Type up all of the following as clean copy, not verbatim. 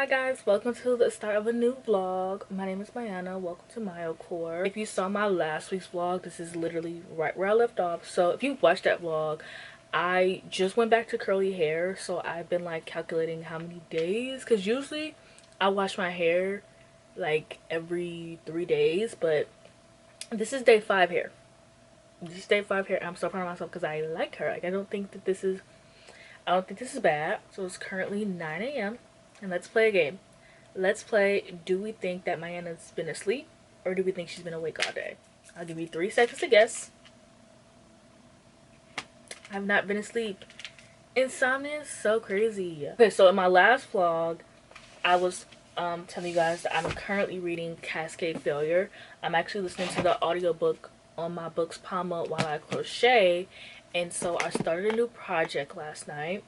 Hi guys, welcome to the start of a new vlog. My name is Mayana. Welcome to Myocore. If you saw my last week's vlog, this is literally right where I left off. So if you watched that vlog, I just went back to curly hair. So I've been like calculating how many days, because usually I wash my hair like every 3 days, but this is day 5 hair. This is day 5 hair. I'm so proud of myself because I like her. Like I don't think this is bad. So it's currently 9 a.m. and let's play a game. Let's play Do We Think That Mayana's Been Asleep, or do we think she's been awake all day? I'll give you 3 seconds to guess. I've not been asleep. Insomnia is so crazy. Okay, so in my last vlog, I was telling you guys that I'm currently reading Cascade Failure. I'm actually listening to the audiobook on my Books Palma while I crochet. And so I started a new project last night.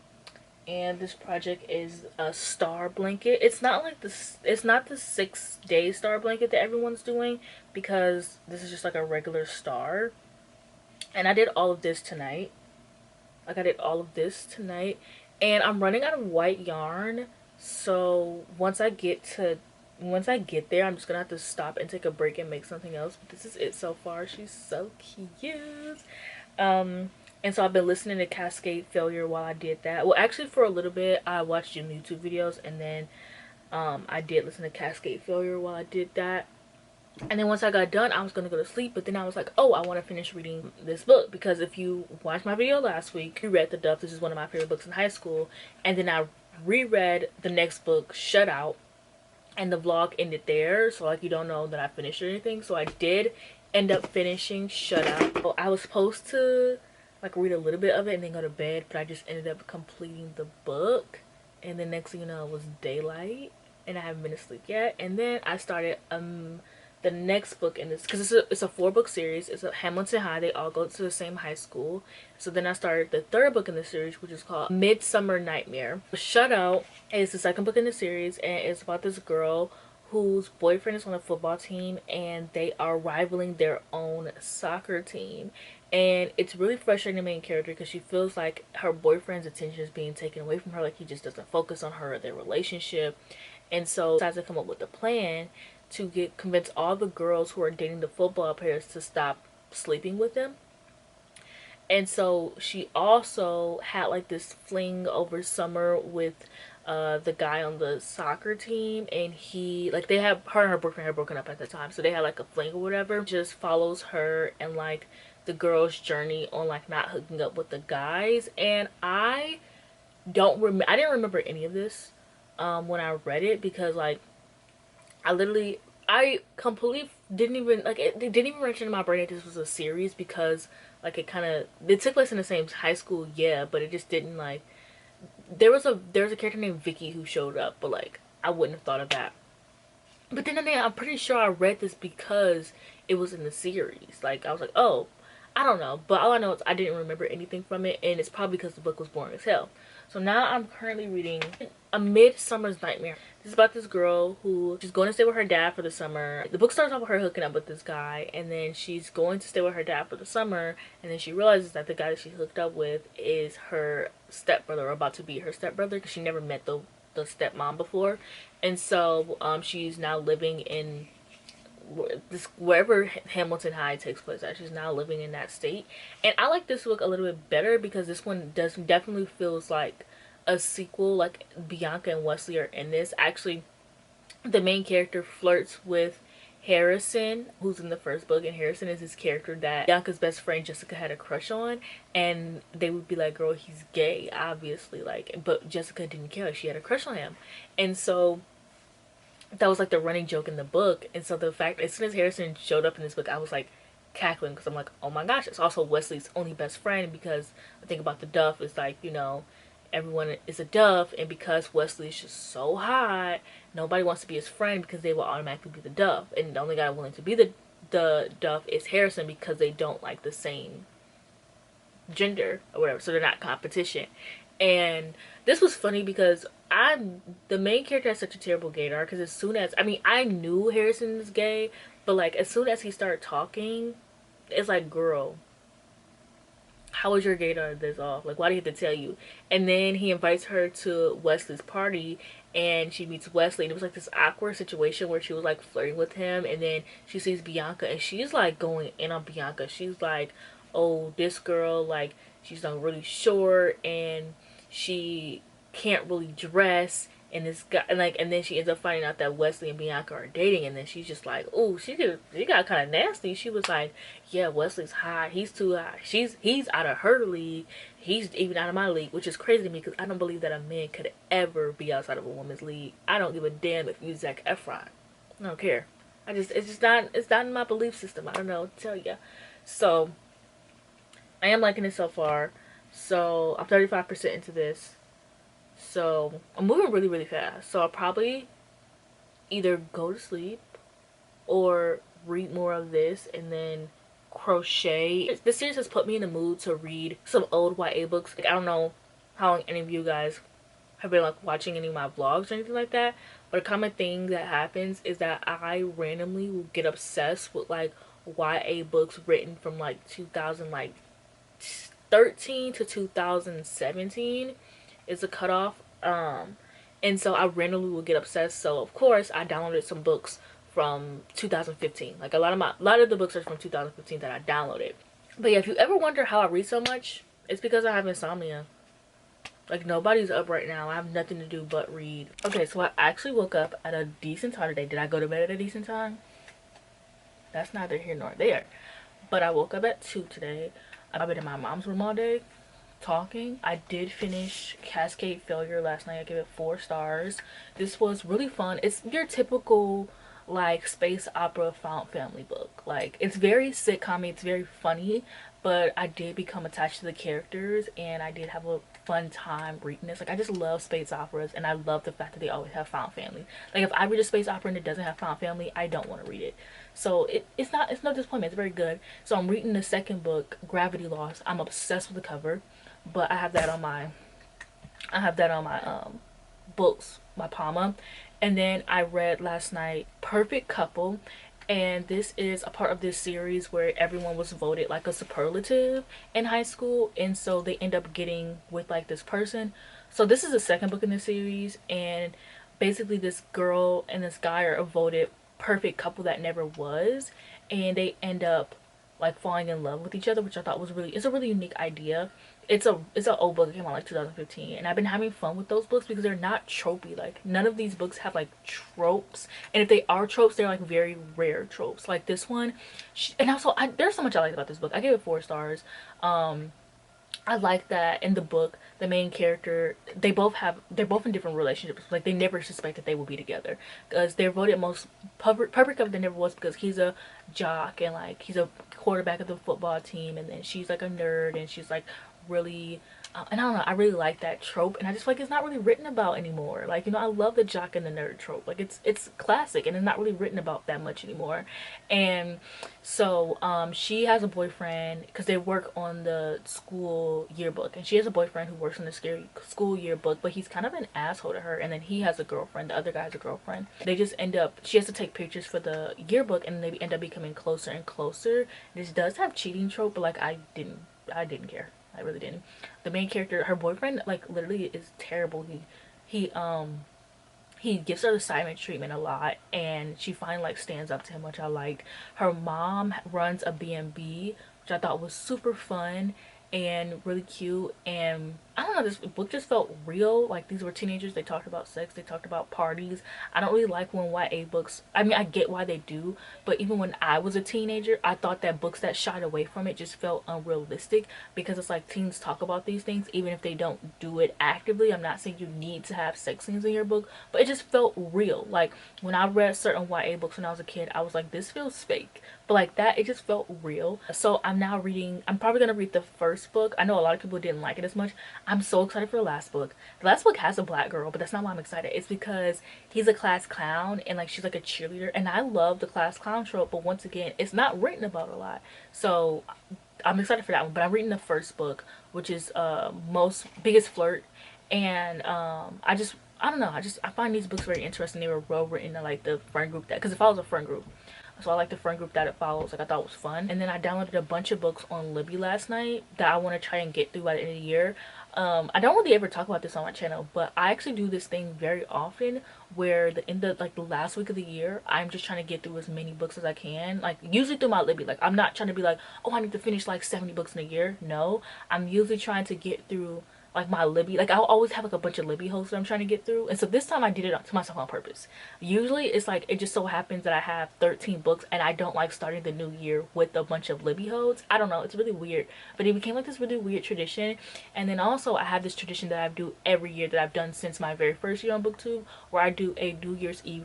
And this project is a star blanket. It's not like it's not the 6-day star blanket that everyone's doing, because this is just like a regular star. And I did all of this tonight. And I'm running out of white yarn. So once I get there, I'm just gonna have to stop and take a break and make something else. But this is it so far. She's so cute. And so I've been listening to Cascade Failure while I did that. Well, actually for a little bit I watched some YouTube videos, and then I did listen to Cascade Failure while I did that. And then once I got done, I was gonna go to sleep, but then I was like, oh, I want to finish reading this book, because if you watched my video last week, you read The Duff. This is one of my favorite books in high school. And then I reread the next book, Shut Out, and the vlog ended there, so like you don't know that I finished or anything. So I did end up finishing Shut Out. So I was supposed to like read a little bit of it and then go to bed, but I just ended up completing the book, and the next thing you know, it was daylight and I haven't been asleep yet. And then I started the next book in this, because it's a 4-book series. It's a Hamilton High. They all go to the same high school. So then I started the 3rd book in the series, which is called Midsummer Nightmare. Shut Out is the 2nd book in the series, and it's about this girl whose boyfriend is on a football team, and they are rivaling their own soccer team. And it's really frustrating the main character, because she feels like her boyfriend's attention is being taken away from her. Like he just doesn't focus on her or their relationship. And so decides to come up with a plan to convince all the girls who are dating the football players to stop sleeping with them. And so she also had like this fling over summer with the guy on the soccer team, and he like her and her boyfriend had broken up at the time, so they had like a fling or whatever. Just follows her and like the girl's journey on like not hooking up with the guys. And I didn't remember any of this when I read it, because like I completely didn't even like it didn't even register in my brain that this was a series, because like it took place in the same high school, yeah, but it just didn't like there was a character named Vicky who showed up, but like I wouldn't have thought of that. But then again, I'm pretty sure I read this because it was in the series. Like I was like, oh, I don't know, but all I know is I didn't remember anything from it, and it's probably because the book was boring as hell. So now I'm currently reading A Midsummer's Nightmare. This is about this girl who she's going to stay with her dad for the summer. The book starts off with her hooking up with this guy, and then she's going to stay with her dad for the summer, and then she realizes that the guy that she hooked up with is her stepbrother, or about to be her stepbrother, because she never met the stepmom before. And so she's now living in wherever Hamilton High takes place at. She's now living in that state. And I like this book a little bit better, because this one definitely feels like a sequel. Like Bianca and Wesley are in this. Actually, the main character flirts with Harrison, who's in the 1st book, and Harrison is this character that Bianca's best friend Jessica had a crush on, and they would be like, girl, he's gay, obviously, like, but Jessica didn't care. She had a crush on him. And so that was like the running joke in the book. And so the fact, as soon as Harrison showed up in this book, I was like cackling, because I'm like, oh my gosh, it's also Wesley's only best friend, because the thing about the Duff is like, you know, everyone is a Duff, and because Wesley is just so hot, nobody wants to be his friend, because they will automatically be the Duff, and the only guy willing to be the Duff is Harrison, because they don't like the same gender or whatever, so they're not competition. And this was funny because the main character has such a terrible gaydar, because as soon as I knew Harrison was gay, but like as soon as he started talking, it's like, girl, how was your gaydar this off? Like, why do you have to tell you? And then he invites her to Wesley's party, and she meets Wesley, and it was like this awkward situation where she was like flirting with him, and then she sees Bianca, and she's like going in on Bianca. She's like, oh, this girl, like, she's not really short, and she can't really dress, and this guy, and like, and then she ends up finding out that Wesley and Bianca are dating, and then she's just like, oh, she got kind of nasty. She was like, yeah, Wesley's high, he's too high, he's out of her league, he's even out of my league, which is crazy to me because I don't believe that a man could ever be outside of a woman's league. I don't give a damn if you Zac Efron. I don't care. It's not in my belief system. I don't know what to tell you. So I am liking it so far. So I'm 35% into this. So I'm moving really, really fast. So I'll probably either go to sleep or read more of this and then crochet. This series has put me in the mood to read some old YA books. Like, I don't know how long any of you guys have been like watching any of my vlogs or anything like that, but a common thing that happens is that I randomly will get obsessed with like YA books written from like 2013 to 2017 is a cutoff. And so I randomly will get obsessed. So of course I downloaded some books from 2015. Like a lot of the books are from 2015 that I downloaded. But yeah, if you ever wonder how I read so much, it's because I have insomnia. Like, nobody's up right now. I have nothing to do but read. Okay, so I actually woke up at a decent time today. Did I go to bed at a decent time? That's neither here nor there. But I woke up at 2 today. I've been in my mom's room all day talking. I did finish Cascade Failure last night. I gave it 4 stars. This was really fun. It's your typical like space opera found family book. Like, it's very sitcom-y, it's very funny, but I did become attached to the characters and I did have a fun time reading this. Like, I just love space operas and I love the fact that they always have found family. Like, if I read a space opera and it doesn't have found family, I don't want to read it. So it's no disappointment. It's very good. So I'm reading the second book, Gravity Lost. I'm obsessed with the cover, but I have that on my books, my Palma. And then I read last night Perfect Couple, and this is a part of this series where everyone was voted like a superlative in high school, and so they end up getting with like this person. So this is the second book in the series, and basically this girl and this guy are a voted perfect couple that never was, and they end up like falling in love with each other, which I thought was it's a really unique idea. It's an old book that came out like 2015, and I've been having fun with those books because they're not tropey. Like, none of these books have like tropes, and if they are tropes, they're like very rare tropes. Like this one, and also there's so much I like about this book. I gave it 4 stars. I like that in the book, the main character, they're both in different relationships. Like, they never suspect that they will be together, because they're voted most perfect couple that never was, because he's a jock and like he's a quarterback of the football team, and then she's like a nerd and she's like really and I don't know, I really like that trope, and I just feel like it's not really written about anymore. Like, you know, I love the jock and the nerd trope. Like, it's classic and it's not really written about that much anymore. And so she has a boyfriend because they work on the school yearbook, and she has a boyfriend who works on the school yearbook, but he's kind of an asshole to her. And then he has a girlfriend, the other guy has a girlfriend. They just end up, she has to take pictures for the yearbook, and they end up becoming closer and closer. This does have cheating trope, but like, I didn't care. I really didn't. The main character, her boyfriend, like, literally is terrible. He gives her the silent treatment a lot, and she finally like stands up to him, which I liked. Her mom runs a B&B, which I thought was super fun and really cute. And I don't know, this book just felt real. Like, these were teenagers, they talked about sex, they talked about parties. I don't really like when YA books, I mean, I get why they do, but even when I was a teenager, I thought that books that shied away from it just felt unrealistic, because it's like teens talk about these things even if they don't do it actively. I'm not saying you need to have sex scenes in your book, but it just felt real. Like, when I read certain YA books when I was a kid, I was like, this feels fake, but like that, it just felt real. So I'm probably gonna read the first book. I know a lot of people didn't like it as much. I'm so excited for the last book. The last book has a black girl, but that's not why I'm excited. It's because he's a class clown and like she's like a cheerleader, and I love the class clown trope, but once again, it's not written about a lot. So I'm excited for that one. But I'm reading the first book, which is Most Biggest Flirt, and I don't know, I find these books very interesting. They were well written in like the friend group, that because it follows a friend group, so I like the friend group that it follows. Like, I thought it was fun. And then I downloaded a bunch of books on Libby last night that I want to try and get through by the end of the year. I don't really ever talk about this on my channel, but I actually do this thing very often where in the like the last week of the year, I'm just trying to get through as many books as I can, like usually through my Libby. Like I'm not trying to be like, oh, I need to finish like 70 books in a year. No, I'm usually trying to get through like my Libby. Like I'll always have like a bunch of Libby hosts that I'm trying to get through, and so this time I did it to myself on purpose. Usually it's like it just so happens that I have 13 books and I don't like starting the new year with a bunch of Libby hosts. I don't know, it's really weird, but it became like this really weird tradition. And then also I have this tradition that I do every year that I've done since my very first year on BookTube, where I do a New Year's Eve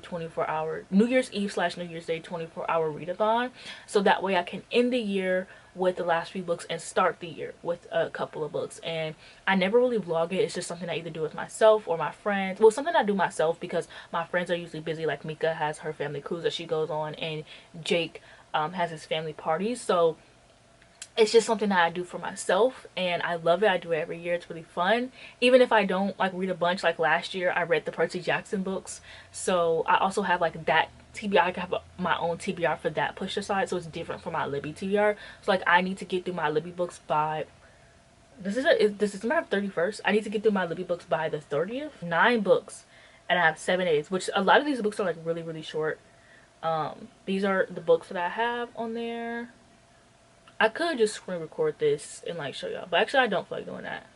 New Year's Eve / New Year's Day 24-hour readathon, so that way I can end the year with the last few books and start the year with a couple of books. And I never really vlog it. It's just something I either do with myself or my friends. Well, something I do myself because my friends are usually busy. Like Mika has her family cruise that she goes on, and Jake has his family parties. So it's just something that I do for myself, and I love it. I do it every year. It's really fun. Even if I don't like read a bunch, like last year I read the Percy Jackson books, so I also have like that TBR. I have my own TBR for that pushed aside, so it's different from my Libby TBR. So like I need to get through my Libby books by this is my 31st. I need to get through my Libby books by the 30th. 9 books, and I have 7 days, which a lot of these books are like really short. These are the books that I have on there. I could just screen record this and like show y'all, but actually I don't feel like doing that.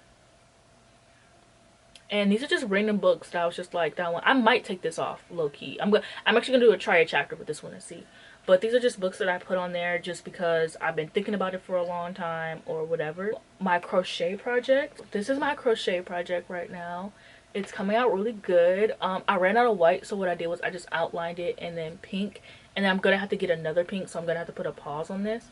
And these are just random books that I was just like, that one I might take this off low-key. I'm actually gonna do a try a chapter with this one and see. But these are just books that I put on there just because I've been thinking about it for a long time or whatever. My crochet project. This is my crochet project right now. It's coming out really good. I ran out of white, so what I did was I just outlined it and then pink, and then I'm gonna have to get another pink, so I'm gonna have to put a pause on this.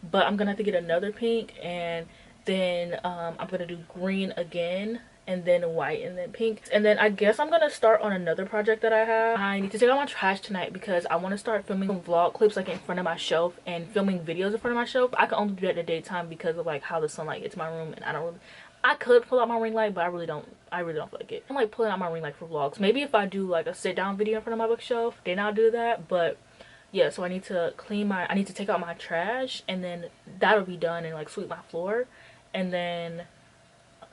But I'm gonna have to get another pink, and then I'm gonna do green again, and then white, and then pink. And then I guess I'm gonna start on another project that I have. I need to take out my trash tonight because I want to start filming vlog clips like in front of my shelf and filming videos in front of my shelf. I can only do that in the daytime because of like how the sunlight gets my room, and I could pull out my ring light, but I really don't feel like it. I'm like pulling out my ring light for vlogs. Maybe if I do like a sit down video in front of my bookshelf, then I'll do that. But yeah, so I need to take out my trash, and then that'll be done, and like sweep my floor. And then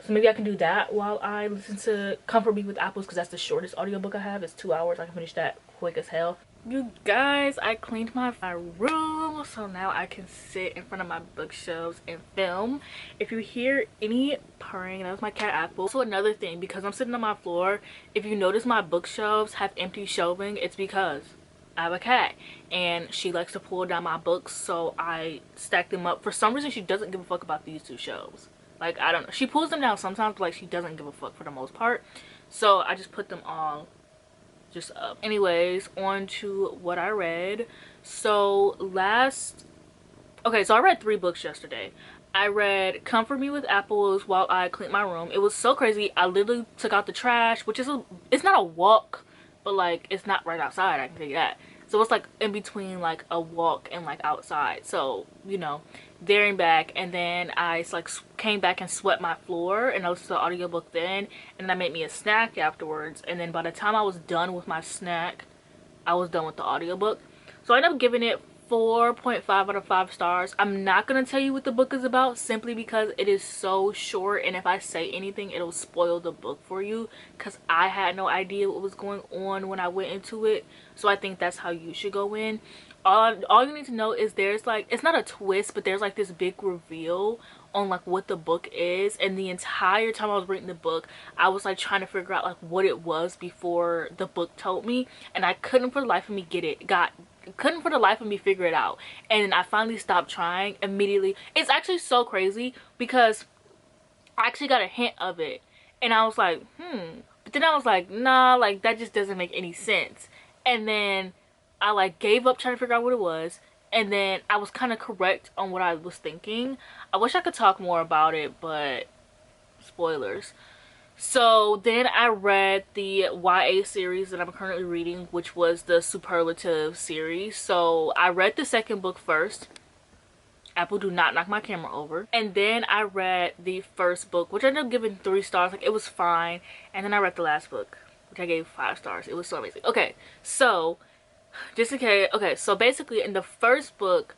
so maybe I can do that while I listen to Comfort Me with Apples, because that's the shortest audiobook I have. It's 2 hours. I can finish that quick as hell. You guys, I cleaned my room, so now I can sit in front of my bookshelves and film. If you hear any purring, that was my cat Apple. So another thing, because I'm sitting on my floor, if you notice my bookshelves have empty shelving, it's because I have a cat and she likes to pull down my books, so I stack them up. For some reason she doesn't give a fuck about these 2 shelves. Like, I don't know, she pulls them down sometimes, but like she doesn't give a fuck for the most part, so I just put them all just up. Anyways, on to what I read. So I read 3 books yesterday. I read Comfort Me with Apples while I cleaned my room. It was so crazy. I literally took out the trash, which is it's not a walk, but like it's not right outside, I can tell you that. So it's like in between like a walk and like outside, so you know, there and back. And then I like came back and swept my floor, and I listened to the audiobook then, and then I made me a snack afterwards. And then by the time I was done with my snack, I was done with the audiobook. So I ended up giving it 4.5 out of 5 stars. I'm not gonna tell you what the book is about, simply because it is so short, and if I say anything it'll spoil the book for you, because I had no idea what was going on when I went into it. So I think that's how you should go in. All you need to know is there's like, it's not a twist, but there's like this big reveal on like what the book is. And the entire time I was reading the book, I was like trying to figure out like what it was before the book told me, and I couldn't for the life of me couldn't for the life of me figure it out. And I finally stopped trying immediately. It's actually so crazy because I actually got a hint of it, and I was like, but then I was like, nah, like that just doesn't make any sense. And then I like gave up trying to figure out what it was, and then I was kind of correct on what I was thinking. I wish I could talk more about it, but spoilers. So then I read the YA series that I'm currently reading, which was the Superlative series. So I read the second book first. Apple, do not knock my camera over. And then I read the first book, which I ended up giving 3 stars. Like, it was fine. And then I read the last book, which I gave 5 stars. It was so amazing. Okay, so just in case, okay, so basically in the first book,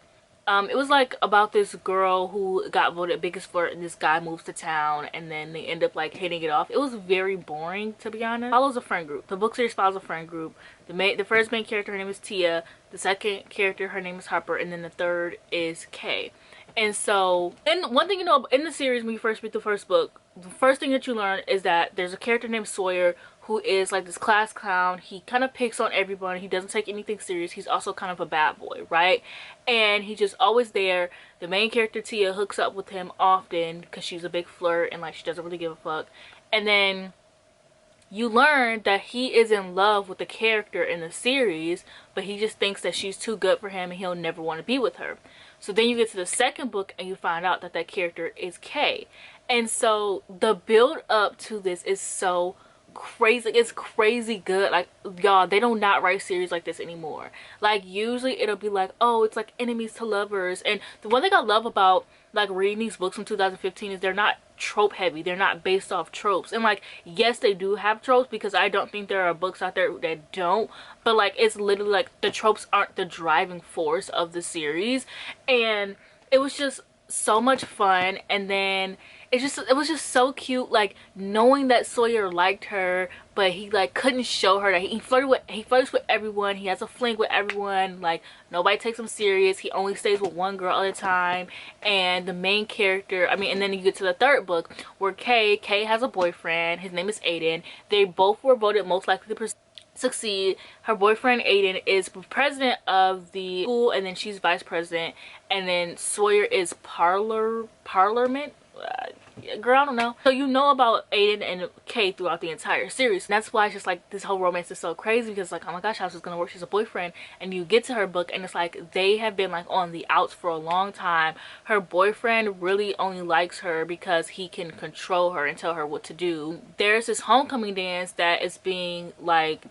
It was like about this girl who got voted biggest flirt, and this guy moves to town, and then they end up like hitting it off. It was very boring, to be honest. It follows a friend group. The book series follows a friend group. The first main character, her name is Tia. The second character, her name is Harper, and then the third is Kay. And so, and one thing you know in the series, when you first read the first book, the first thing that you learn is that there's a character named Sawyer who is like this class clown. He kind of picks on everyone. He doesn't take anything serious. He's also kind of a bad boy, right? And he's just always there. The main character, Tia, hooks up with him often because she's a big flirt and like she doesn't really give a fuck. And then you learn that he is in love with the character in the series, but he just thinks that she's too good for him and he'll never want to be with her. So then you get to the second book and you find out that that character is Kay. And so the build up to this is so crazy. It's crazy good. Like, y'all, they do not write series like this anymore. Like, usually it'll be like, oh, it's like enemies to lovers. And the one thing I love about like reading these books from 2015 is they're not trope heavy. They're not based off tropes. And like, yes, they do have tropes, because I don't think there are books out there that don't, but like, it's literally like the tropes aren't the driving force of the series. And it was just so much fun. And then it was just so cute, like knowing that Sawyer liked her, but he like couldn't show her that he flirts with everyone. He has a fling with everyone. Like, nobody takes him serious. He only stays with one girl at a time. And the main character, and then you get to the third book where Kay has a boyfriend. His name is Aiden. They both were voted most likely to succeed. Her boyfriend Aiden is president of the school, and then she's vice president, and then Sawyer is parliament. Girl, I don't know. So you know about Aiden and Kay throughout the entire series. And that's why it's just like this whole romance is so crazy, because like, oh my gosh, how's this gonna work? She's a boyfriend. And you get to her book and it's like they have been like on the outs for a long time. Her boyfriend really only likes her because he can control her and tell her what to do. There's this homecoming dance that is being like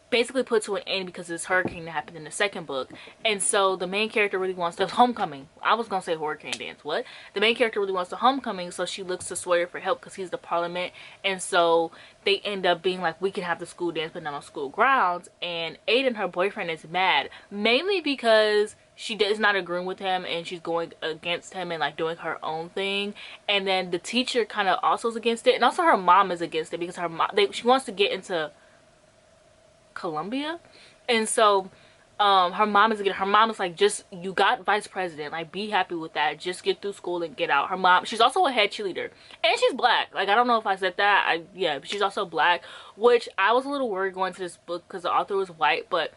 basically put to an end because of this hurricane that happened in the second book. And so the main character really wants the homecoming. I was gonna say hurricane dance. What? The main character really wants the homecoming, so she looks to Sawyer for help because he's the parliament. And so they end up being like, we can have the school dance but not on school grounds. And Aiden, her boyfriend, is mad, mainly because she is not agreeing with him and she's going against him and like doing her own thing. And then the teacher kind of also is against it, and also her mom is against it because her mom, she wants to get into Columbia. And so her mom is like, just, you got vice president, like be happy with that, just get through school and get out. Her mom, she's also a head cheerleader, and she's black. Like, I don't know if I said that. Yeah, she's also black, which I was a little worried going to this book because the author was white, but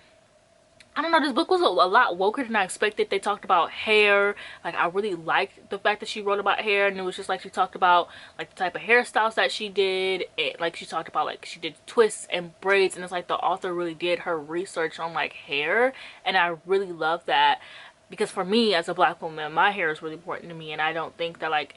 I don't know, this book was a lot woker than I expected. They talked about hair. Like, I really liked the fact that she wrote about hair, and it was just like she talked about like the type of hairstyles that she did. Like, she talked about like she did twists and braids, and it's like the author really did her research on like hair, and I really love that, because for me as a black woman, my hair is really important to me, and I don't think that, like,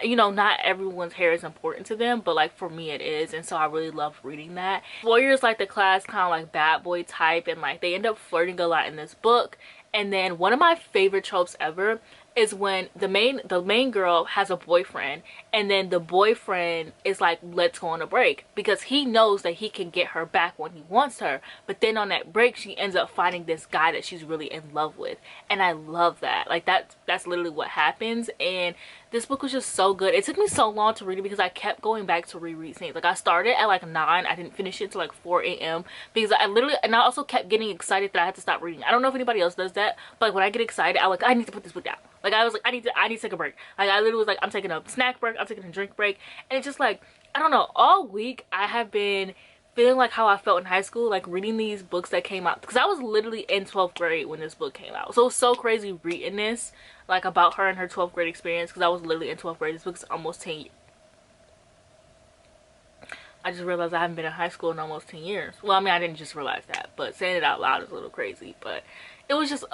you know, not everyone's hair is important to them, but like for me it is. And so I really love reading that. Sawyer's like the class kind of like bad boy type, and like they end up flirting a lot in this book. And then one of my favorite tropes ever is when the main girl has a boyfriend, and then the boyfriend is like, let's go on a break, because he knows that he can get her back when he wants her. But then on that break she ends up finding this guy that she's really in love with, and I love that. Like, that's literally what happens. And this book was just so good. It took me so long to read it because I kept going back to reread scenes. Like, I started at like 9, I didn't finish it until like 4 a.m. because I also kept getting excited that I had to stop reading. I don't know if anybody else does that, but like, when I get excited, I need to put this book down. Like, I was like, I need to take a break. Like, I literally was like, I'm taking a snack break, I'm taking a drink break. And it's just like, I don't know, all week I have been feeling like how I felt in high school, like reading these books that came out, because I was literally in 12th grade when this book came out. So it was so crazy reading this, like, about her and her 12th grade experience, because I was literally in 12th grade. This book's almost 10 years. I just realized I haven't been in high school in almost 10 years. Well, I mean, I didn't just realize that, but saying it out loud is a little crazy. But it was just,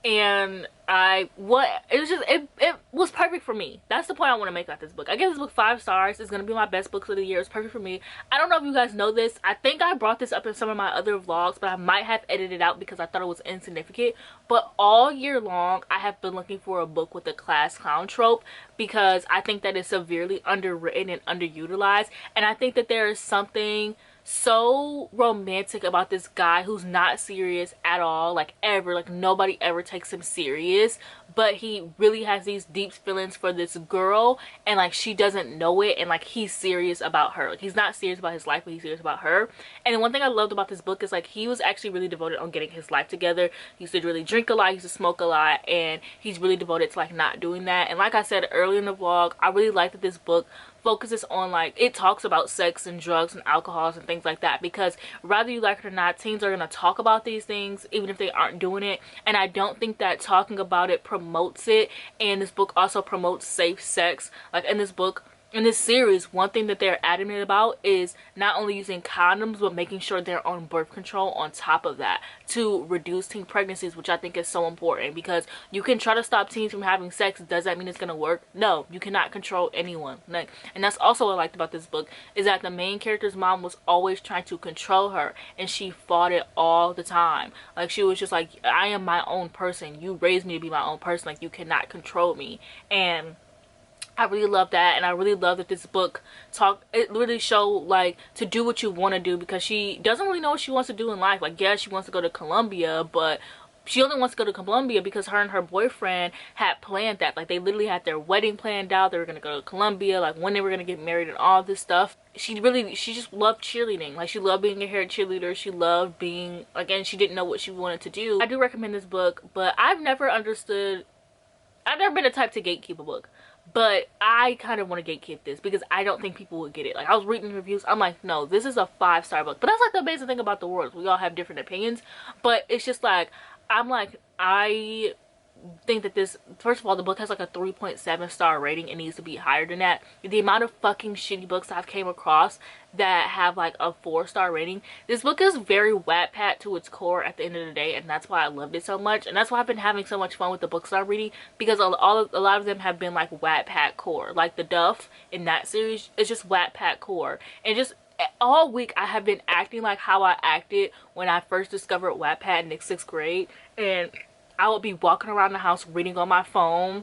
and it was perfect for me. That's the point I want to make about this book. I give this book 5 stars. It's gonna be my best books of the year. It's perfect for me. I don't know if you guys know this. I think I brought this up in some of my other vlogs, but I might have edited it out because I thought it was insignificant. But all year long I have been looking for a book with a class clown trope, because I think that it's severely underwritten and underutilized, and I think that there is something so romantic about this guy who's not serious at all, like ever, like nobody ever takes him serious, but he really has these deep feelings for this girl, and like she doesn't know it, and like he's serious about her. Like he's not serious about his life, but he's serious about her. And one thing I loved about this book is like he was actually really devoted on getting his life together. He used to really drink a lot, he used to smoke a lot, and he's really devoted to like not doing that. And like I said earlier in the vlog, I really like that this book focuses on, like, it talks about sex and drugs and alcohols and things like that, because whether you like it or not, teens are going to talk about these things even if they aren't doing it. And I don't think that talking about it promotes it. And this book also promotes safe sex. Like in this book, in this series, one thing that they're adamant about is not only using condoms, but making sure they're on birth control on top of that to reduce teen pregnancies, which I think is so important, because you can try to stop teens from having sex. Does that mean it's going to work? No, you cannot control anyone. Like, and that's also what I liked about this book, is that the main character's mom was always trying to control her, and she fought it all the time. Like, she was just like, I am my own person. You raised me to be my own person. Like, you cannot control me. And I really love that, and I really love that this book it really showed like to do what you want to do, because she doesn't really know what she wants to do in life. Like, yeah, she wants to go to Columbia, but she only wants to go to Columbia because her and her boyfriend had planned that. Like, they literally had their wedding planned out. They were going to go to Columbia, like when they were going to get married and all this stuff. She just loved cheerleading. Like, she loved being a hair cheerleader. She loved being, again, she didn't know what she wanted to do. I do recommend this book, but I've never been the type to gatekeep a book. But I kind of want to gatekeep this because I don't think people would get it. Like, I was reading reviews, I'm like, no, this is a 5-star book. But that's like the amazing thing about the world. We all have different opinions. But it's just like, I think that this, first of all, the book has like a 3.7-star rating. It needs to be higher than that. The amount of fucking shitty books I've came across that have like a 4-star rating, this book is very Wattpad to its core at the end of the day, and that's why I loved it so much. And that's why I've been having so much fun with the books I'm reading, because a lot of them have been like Wattpad core. Like the Duff in that series is just Wattpad core, and just all week I have been acting like how I acted when I first discovered Wattpad in the 6th grade. And I would be walking around the house reading on my phone.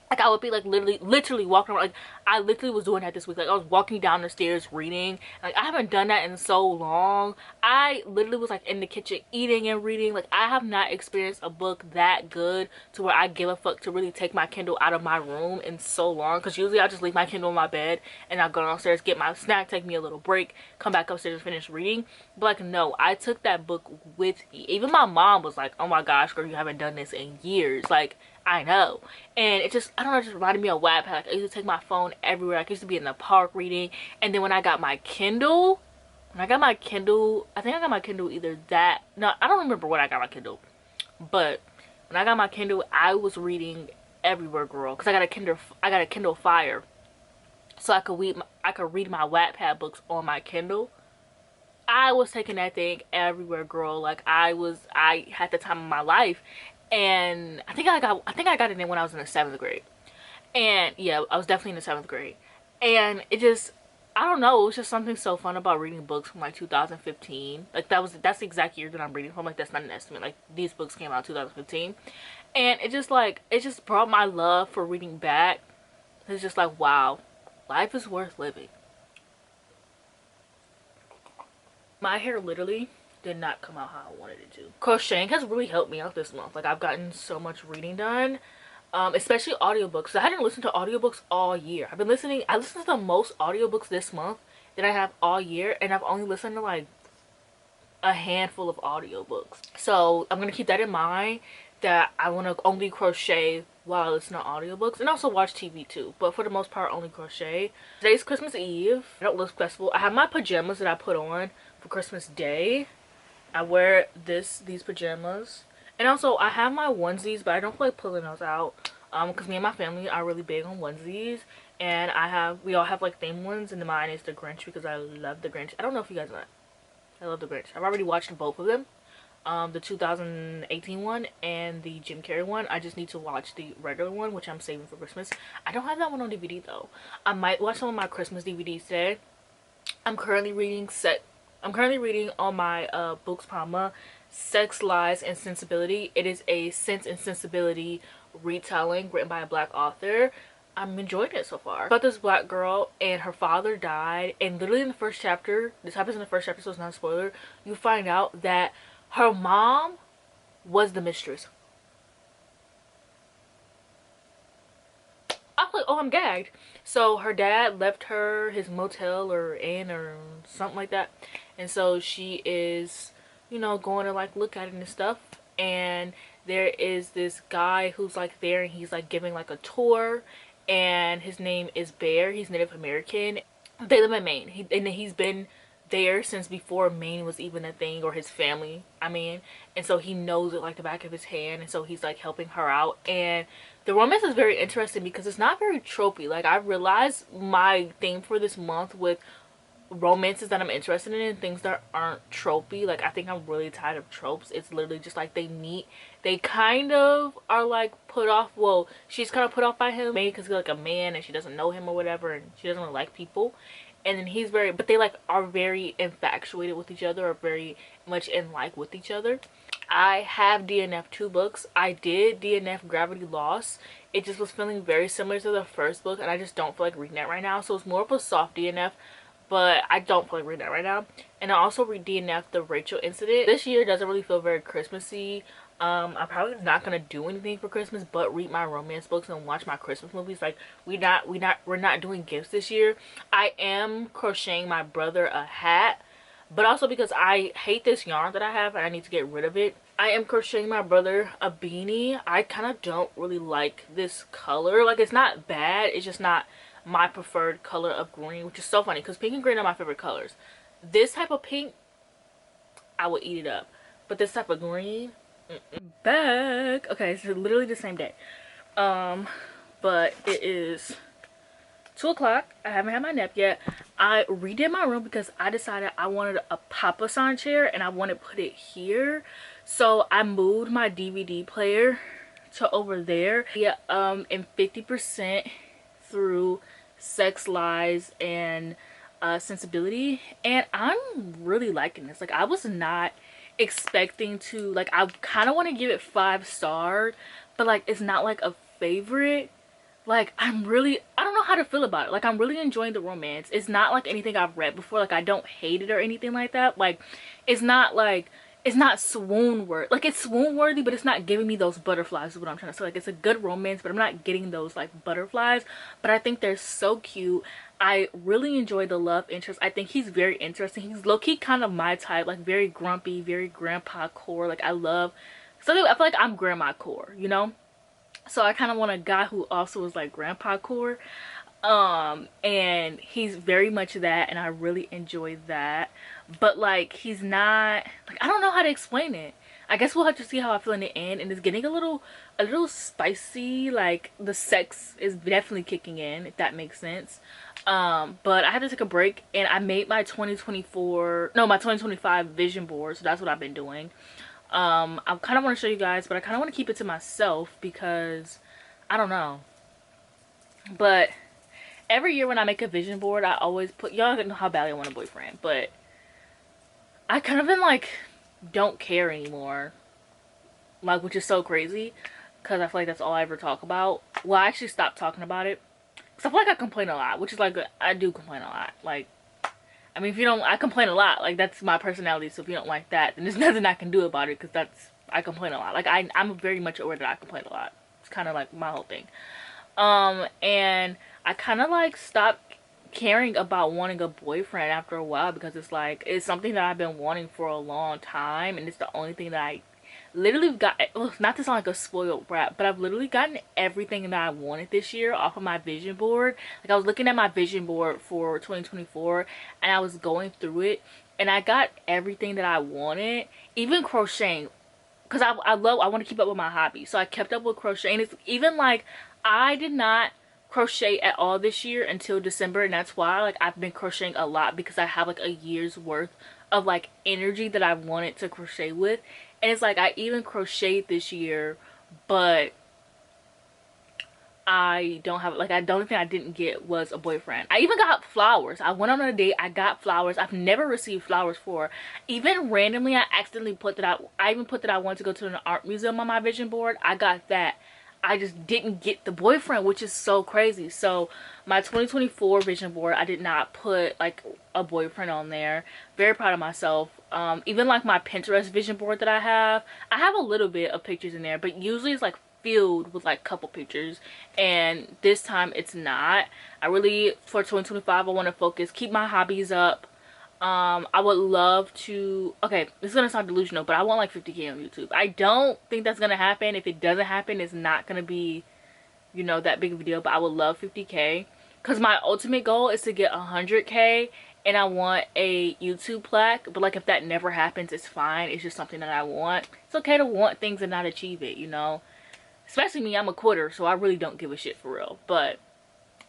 Like, I would be like literally walking around. Like, I literally was doing that this week. Like, I was walking down the stairs reading. Like, I haven't done that in so long. I literally was like in the kitchen eating and reading. Like, I have not experienced a book that good to where I give a fuck to really take my Kindle out of my room in so long. Because usually I just leave my Kindle in my bed and I'll go downstairs, get my snack, take me a little break, come back upstairs and finish reading. But like, no, I took that book with me. Even my mom was like, oh my gosh, girl, you haven't done this in years. Like, I know. And it just, I don't know, it just reminded me of Wattpad. Like, I used to take my phone everywhere. Like, I used to be in the park reading. And then when I got my Kindle, I think I got my Kindle either that, no, I don't remember when I got my Kindle. But when I got my Kindle, I was reading everywhere, girl. Because I got a Kindle Fire. So I could read my Wattpad books on my Kindle. I was taking that thing everywhere, girl. Like, I had the time of my life. And I think I got it in when I was in the 7th grade. And yeah, I was definitely in the 7th grade. And it just, I don't know, it was just something so fun about reading books from like 2015. Like, that's the exact year that I'm reading from. Like, that's not an estimate. Like, these books came out in 2015. And it just brought my love for reading back. It's just like, wow, life is worth living. My hair literally did not come out how I wanted it to. Crocheting has really helped me out this month. Like, I've gotten so much reading done, especially audiobooks. I hadn't listened to audiobooks all year. I listened to the most audiobooks this month that I have all year, and I've only listened to like a handful of audiobooks. So I'm gonna keep that in mind, that I want to only crochet while I listen to audiobooks, and also watch TV too, but for the most part only crochet. Today's Christmas Eve. I don't look festival. I have my pajamas that I put on for Christmas Day. I wear these pajamas, and also I have my onesies, but I don't feel like pulling those out because me and my family are really big on onesies, and we all have like theme ones, and mine is the Grinch because I love the Grinch. I don't know if you guys know that. I love the Grinch. I've already watched both of them, the 2018 one and the Jim Carrey one. I just need to watch the regular one, which I'm saving for Christmas. I don't have that one on DVD though. I might watch some of my Christmas DVDs today. I'm currently reading on my Books Palma, Sex, Lies, and Sensibility. It is a Sense and Sensibility retelling written by a Black author. I'm enjoying it so far. About this black girl, and her father died, and literally in the first chapter, this happens in the first chapter, so it's not a spoiler, you find out that her mom was the mistress. I was like, oh, I'm gagged. So her dad left her his motel or inn or something like that, and so she is, you know, going to like look at it and stuff, and there is this guy who's like there, and he's like giving like a tour, and his name is Bear. He's Native American. They live in Maine. And he's been there since before Maine was even a thing, or his family, I mean, and so he knows it like the back of his hand, and so he's like helping her out. And the romance is very interesting because it's not very tropey. Like, I realized my theme for this month with romances that I'm interested in, things that aren't tropey. Like, I think I'm really tired of tropes. It's literally just like they meet, they kind of are like put off, well, she's kind of put off by him maybe because he's like a man and she doesn't know him or whatever, and she doesn't really like people, and then he's very, but they like are very infatuated with each other, or very much in like with each other. I have DNF 2 books. I did DNF Gravity Lost. It just was feeling very similar to the first book, and I just don't feel like reading that right now. So it's more of a soft DNF, but I don't feel like reading that right now. And I also read DNF The Rachel Incident. This year doesn't really feel very Christmassy. I'm probably not gonna do anything for Christmas but read my romance books and watch my Christmas movies. Like, we're not doing gifts this year. I am crocheting my brother a hat, but also because I hate this yarn that I have and I need to get rid of it. I am crocheting my brother a beanie. I kind of don't really like this color. Like, it's not bad, it's just not my preferred color of green, which is so funny because pink and green are my favorite colors. This type of pink, I would eat it up, but this type of green, back. Okay, it's literally the same day, but it is 2 o'clock. I haven't had my nap yet. I redid my room because I decided I wanted a papa-san chair and I want to put it here, so I moved my DVD player to over there. Yeah, and 50% through Sex, Lies, and Sensibility, and I'm really liking this. Like, I was not expecting to, like, I kind of want to give it 5 stars, but like, it's not like a favorite. Like, I don't know how to feel about it. Like, I'm really enjoying the romance. It's not like anything I've read before. Like, I don't hate it or anything like that. Like, it's not like, it's not swoon worthy. Like, it's swoon worthy, but it's not giving me those butterflies is what I'm trying to say. Like, it's a good romance, but I'm not getting those like butterflies. But I think they're so cute. I really enjoy the love interest. I think he's very interesting. He's low-key kind of my type, like very grumpy, very grandpa core. Like, I love, so I feel like I'm grandma core, you know? So I kind of want a guy who also is like grandpa core. And he's very much that, and I really enjoy that. But like, he's not, like, I don't know how to explain it. I guess we'll have to see how I feel in the end. And it's getting a little spicy. Like, the sex is definitely kicking in, if that makes sense. But I had to take a break, and I made my 2025 vision board. So that's what I've been doing. I kind of want to show you guys, but I kind of want to keep it to myself because I don't know. But every year when I make a vision board, I always put, y'all know how badly I want a boyfriend, but I kind of been like, don't care anymore, like, which is so crazy because I feel like that's all I ever talk about. Well, I actually stopped talking about it because I feel like I complain a lot, which is like, I do complain a lot. Like, I mean, if you don't, I complain a lot. Like, that's my personality. So if you don't like that, then there's nothing I can do about it, because I complain a lot. Like, I'm very much aware that I complain a lot. It's kind of like my whole thing. And I kind of like stopped caring about wanting a boyfriend after a while, because it's like, it's something that I've been wanting for a long time, and it's the only thing that I literally got. Not to sound like a spoiled brat, but I've literally gotten everything that I wanted this year off of my vision board. Like, I was looking at my vision board for 2024, and I was going through it, and I got everything that I wanted, even crocheting, because I want to keep up with my hobby. So I kept up with crocheting. It's even like, I did not crochet at all this year until December, and that's why, like, I've been crocheting a lot, because I have like a year's worth of like energy that I wanted to crochet with. And it's like, I even crocheted this year, but I don't have, like, the only thing I didn't get was a boyfriend. I even got flowers. I went on a date, I got flowers. I've never received flowers for. Even randomly, I accidentally put that I even put that I wanted to go to an art museum on my vision board. I got that. I just didn't get the boyfriend, which is so crazy. So my 2024 vision board, I did not put like a boyfriend on there. Very proud of myself. Even like my Pinterest vision board that I have a little bit of pictures in there, but usually it's like filled with like couple pictures, and this time it's not. I really, for 2025, I want to focus, keep my hobbies up. I would love to, okay, this is gonna sound delusional, but I want like 50K on YouTube. I don't think that's gonna happen. If it doesn't happen, it's not gonna be, you know, that big of a deal, but I would love 50K, because my ultimate goal is to get 100K, and I want a YouTube plaque. But like, if that never happens, it's fine. It's just something that I want. It's okay to want things and not achieve it, you know, especially me. I'm a quitter, so I really don't give a shit for real. But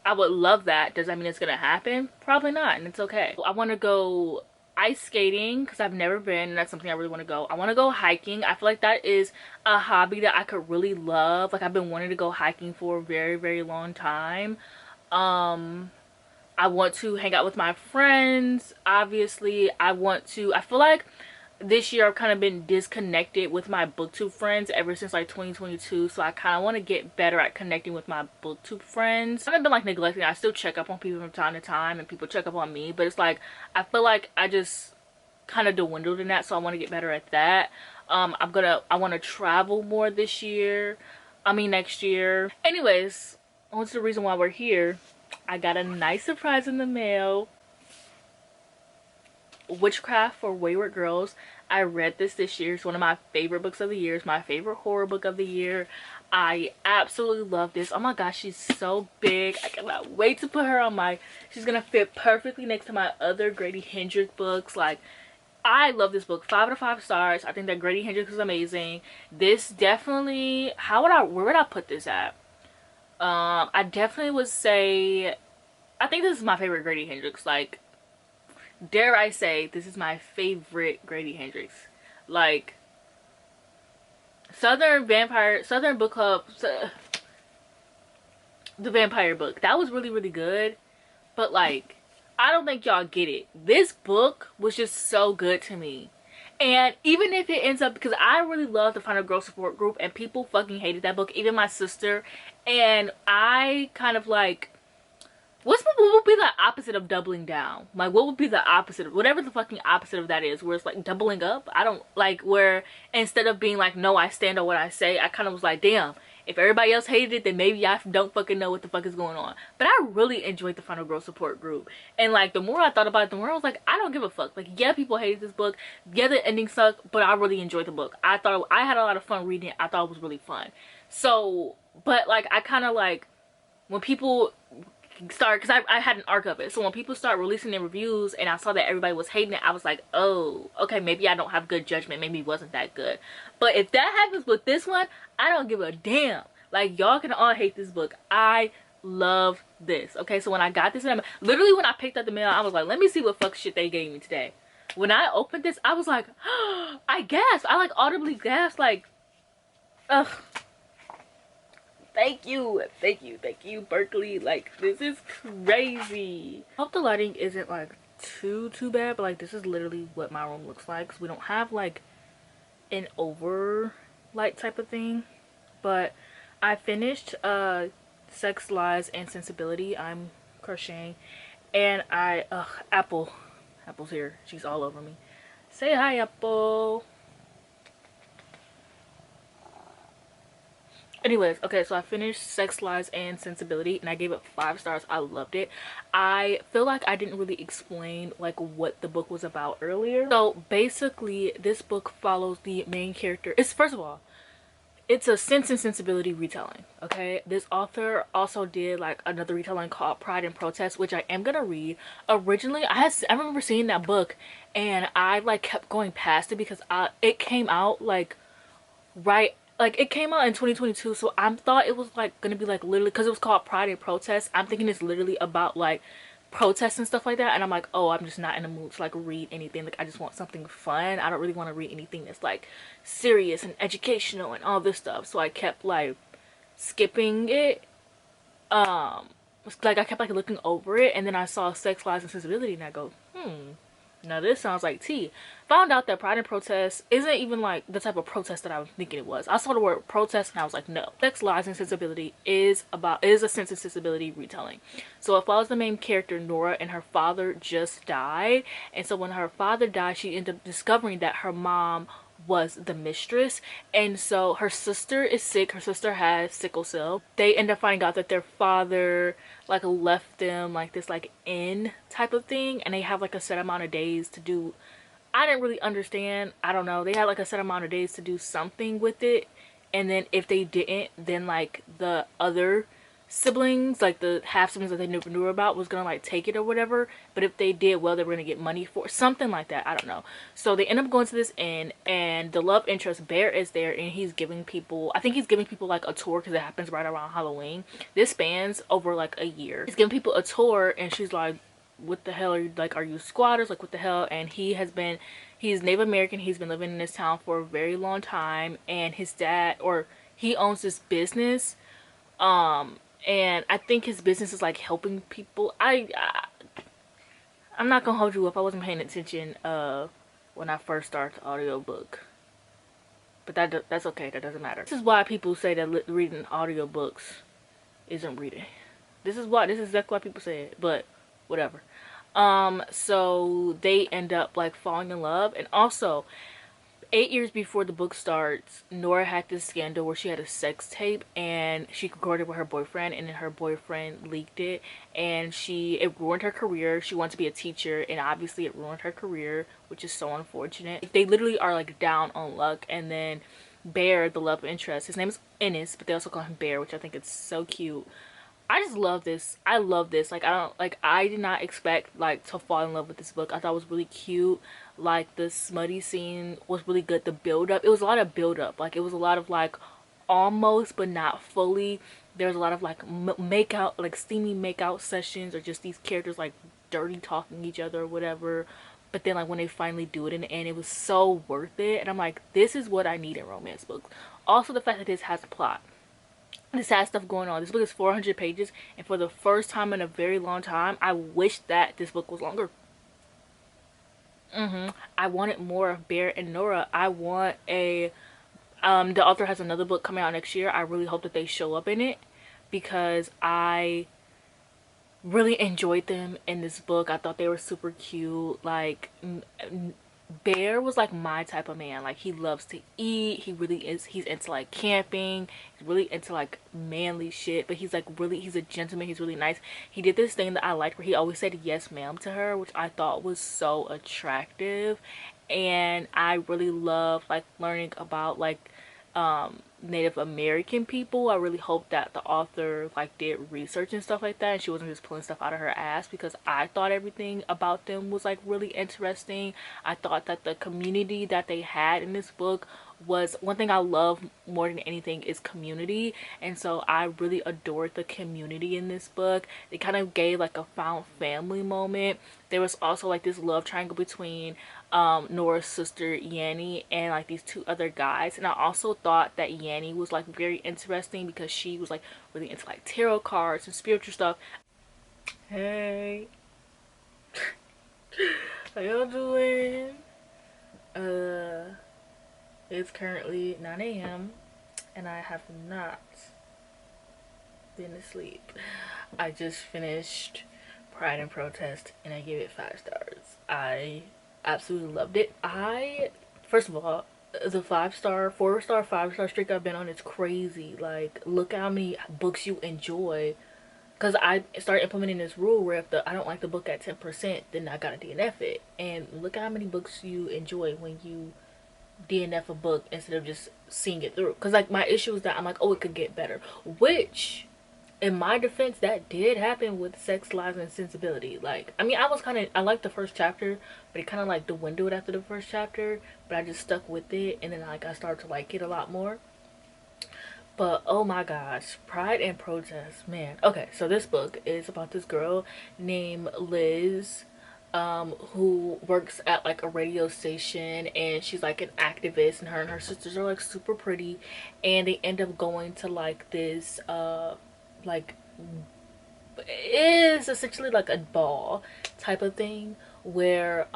I would love that. Does that mean it's gonna happen? Probably not, and it's okay. I want to go ice skating because I've never been, and that's something I really want to go. I want to go hiking. I feel like that is a hobby that I could really love. Like, I've been wanting to go hiking for a very, very long time. I want to hang out with my friends. Obviously, I feel like this year I've kind of been disconnected with my booktube friends ever since like 2022, so I kind of want to get better at connecting with my booktube friends. I haven't been like neglecting. I still check up on people from time to time, and people check up on me, but it's like I feel like I just kind of dwindled in that, so I want to get better at that. I want to travel more this year, next year. Anyways, on to the reason why we're here. I got a nice surprise in the mail. Witchcraft for Wayward Girls. I read this year. It's one of my favorite books of the year. It's my favorite horror book of the year. I absolutely love this. Oh my gosh, she's so big. I cannot wait to put her on my, she's gonna fit perfectly next to my other Grady Hendrix books. Like, I love this book. 5 out of 5 stars. I think that Grady Hendrix is amazing. This definitely, where would I put this at? I definitely would say, I think this is my favorite Grady Hendrix. Like, dare I say, this is my favorite Grady Hendrix. Like, Southern Book Club, the vampire book, that was really, really good. But like, I don't think y'all get it. This book was just so good to me. And even if it ends up, because I really love the Final Girl Support Group, and people fucking hated that book, even my sister. And I kind of like, what would be the opposite of doubling down? Like, what would be the opposite of, whatever the fucking opposite of that is, where it's like doubling up? I don't, like, where instead of being like, no, I stand on what I say, I kind of was like, damn, if everybody else hated it, then maybe I don't fucking know what the fuck is going on. But I really enjoyed the Final Girl Support Group. And like, the more I thought about it, the more I was like, I don't give a fuck. Like, yeah, people hated this book. Yeah, the ending sucked, but I really enjoyed the book. I thought, I had a lot of fun reading it. I thought it was really fun. So, but like, I kind of like, when people start, because I had an arc of it, so when people start releasing their reviews and I saw that everybody was hating it, I was like, oh, okay, maybe I don't have good judgment, maybe it wasn't that good. But if that happens with this one, I don't give a damn. Like, y'all can all hate this book. I love this. Okay, so when I got this, literally when I picked up the mail, I was like, let me see what fuck shit they gave me today. When I opened this, I was like, oh, I gasped. I like audibly gasped, like, ugh. Thank you, Berkeley. Like, this is crazy. I hope the lighting isn't like too bad, but like, this is literally what my room looks like, because we don't have like an over light type of thing. But I finished Sex, Lies, and Sensibility. I'm crocheting, and Apple's here. She's all over me. Say hi, Apple. Anyways, okay, so I finished Sex, Lies, and Sensibility, and I gave it 5 stars. I loved it. I feel like I didn't really explain like what the book was about earlier. So basically, this book follows the main character. It's, first of all, it's a Sense and Sensibility retelling. Okay, this author also did like another retelling called Pride and Protest, which I am gonna read. Originally, I remember seeing that book, and I like kept going past it because it came out like it came out in 2022, so I thought it was like gonna be like literally, because it was called Pride and Protest, I'm thinking it's literally about like protests and stuff like that, and I'm like, oh, I'm just not in the mood to like read anything. Like, I just want something fun. I don't really want to read anything that's like serious and educational and all this stuff, so I kept like skipping it. Like, I kept like looking over it, and then I saw Sex, Lies, and Sensibility, and I go, Now this sounds like tea. Found out that Pride and Protest isn't even like the type of protest that I was thinking it was. I saw the word protest and I was like, no. Sex, Lies, and Sensibility is a Sense and Sensibility retelling. So it follows the main character Nora, and her father just died. And so when her father died, she ended up discovering that her mom was the mistress, and so her sister is sick. Her sister has sickle cell. They end up finding out that their father like left them like this like inn type of thing, and they have like a set amount of days to do. I didn't really understand. I don't know. They had like a set amount of days to do something with it, and then if they didn't, then like the other siblings, like the half siblings that they never knew about, was gonna like take it or whatever. But if they did well, they were gonna get money for something like that. I don't know. So they end up going to this inn, and the love interest Bear is there, and he's giving people, I think he's giving people like a tour because it happens right around Halloween. This spans over like a year. He's giving people a tour, and she's like, what the hell are you, like, are you squatters, like what the hell? And he's Native American. He's been living in this town for a very long time, and his dad, or he owns this business, and I think his business is like helping people. I'm not gonna hold you up. I wasn't paying attention when I first started the audiobook, but that's okay. That doesn't matter. This is why people say that reading audiobooks isn't reading. This is exactly why people say it, but whatever. So they end up like falling in love, and also 8 years before the book starts, Nora had this scandal where she had a sex tape and she recorded with her boyfriend, and then her boyfriend leaked it, and it ruined her career. She wanted to be a teacher, and obviously it ruined her career, which is so unfortunate. They literally are like down on luck. And then Bear, the love interest, his name is Ennis, but they also call him Bear, which I think is so cute. I just love this. I love this. Like, I did not expect like to fall in love with this book. I thought it was really cute. Like, the smutty scene was really good. The build up, it was a lot of build up. Like, it was a lot of like almost but not fully. There was a lot of like make out, like steamy make out sessions, or just these characters like dirty talking each other or whatever. But then like when they finally do it in the end, it was so worth it. And I'm like, this is what I need in romance books. Also, the fact that this has a plot. This has stuff going on. This book is 400 pages, and for the first time in a very long time, I wish that this book was longer. I wanted more of Bear and Nora. I want the author has another book coming out next year. I really hope that they show up in it, because I really enjoyed them in this book. I thought they were super cute. Like, Bear was like my type of man. Like, he loves to eat. He really is. He's into like camping. He's really into like manly shit. But he's like really, he's a gentleman. He's really nice. He did this thing that I liked where he always said yes ma'am to her, which I thought was so attractive. And I really love like learning about like Native American people. I really hope that the author like did research and stuff like that, and she wasn't just pulling stuff out of her ass, because I thought everything about them was like really interesting. I thought that the community that they had in this book was one thing I love more than anything, is community. And so I really adored the community in this book. They kind of gave like a found family moment. There was also like this love triangle between Nora's sister Yanni and like these two other guys. And I also thought that Yanni was like very interesting because she was like really into like tarot cards and spiritual stuff. Hey, how y'all doing? It's currently 9 a.m. and I have not been asleep. I just finished Pride and Protest and I gave it 5 stars. I absolutely loved it. First of all, the 5-star, 4-star, 5-star streak I've been on is crazy. Like, look how many books you enjoy. Because I started implementing this rule where if I don't like the book at 10%, then I gotta DNF it. And look how many books you enjoy when you DNF a book instead of just seeing it through. Because like my issue is that I'm like, oh, it could get better, which in my defense that did happen with Sex, Lies, and Sensibility. Like, I mean, I liked the first chapter, but it kind of like dwindled after the first chapter, but I just stuck with it, and then like I started to like it a lot more. But oh my gosh, Pride and Protest, man. Okay, so this book is about this girl named Liz, who works at like a radio station, and she's like an activist, and her sisters are like super pretty, and they end up going to like this like, is essentially like a ball type of thing where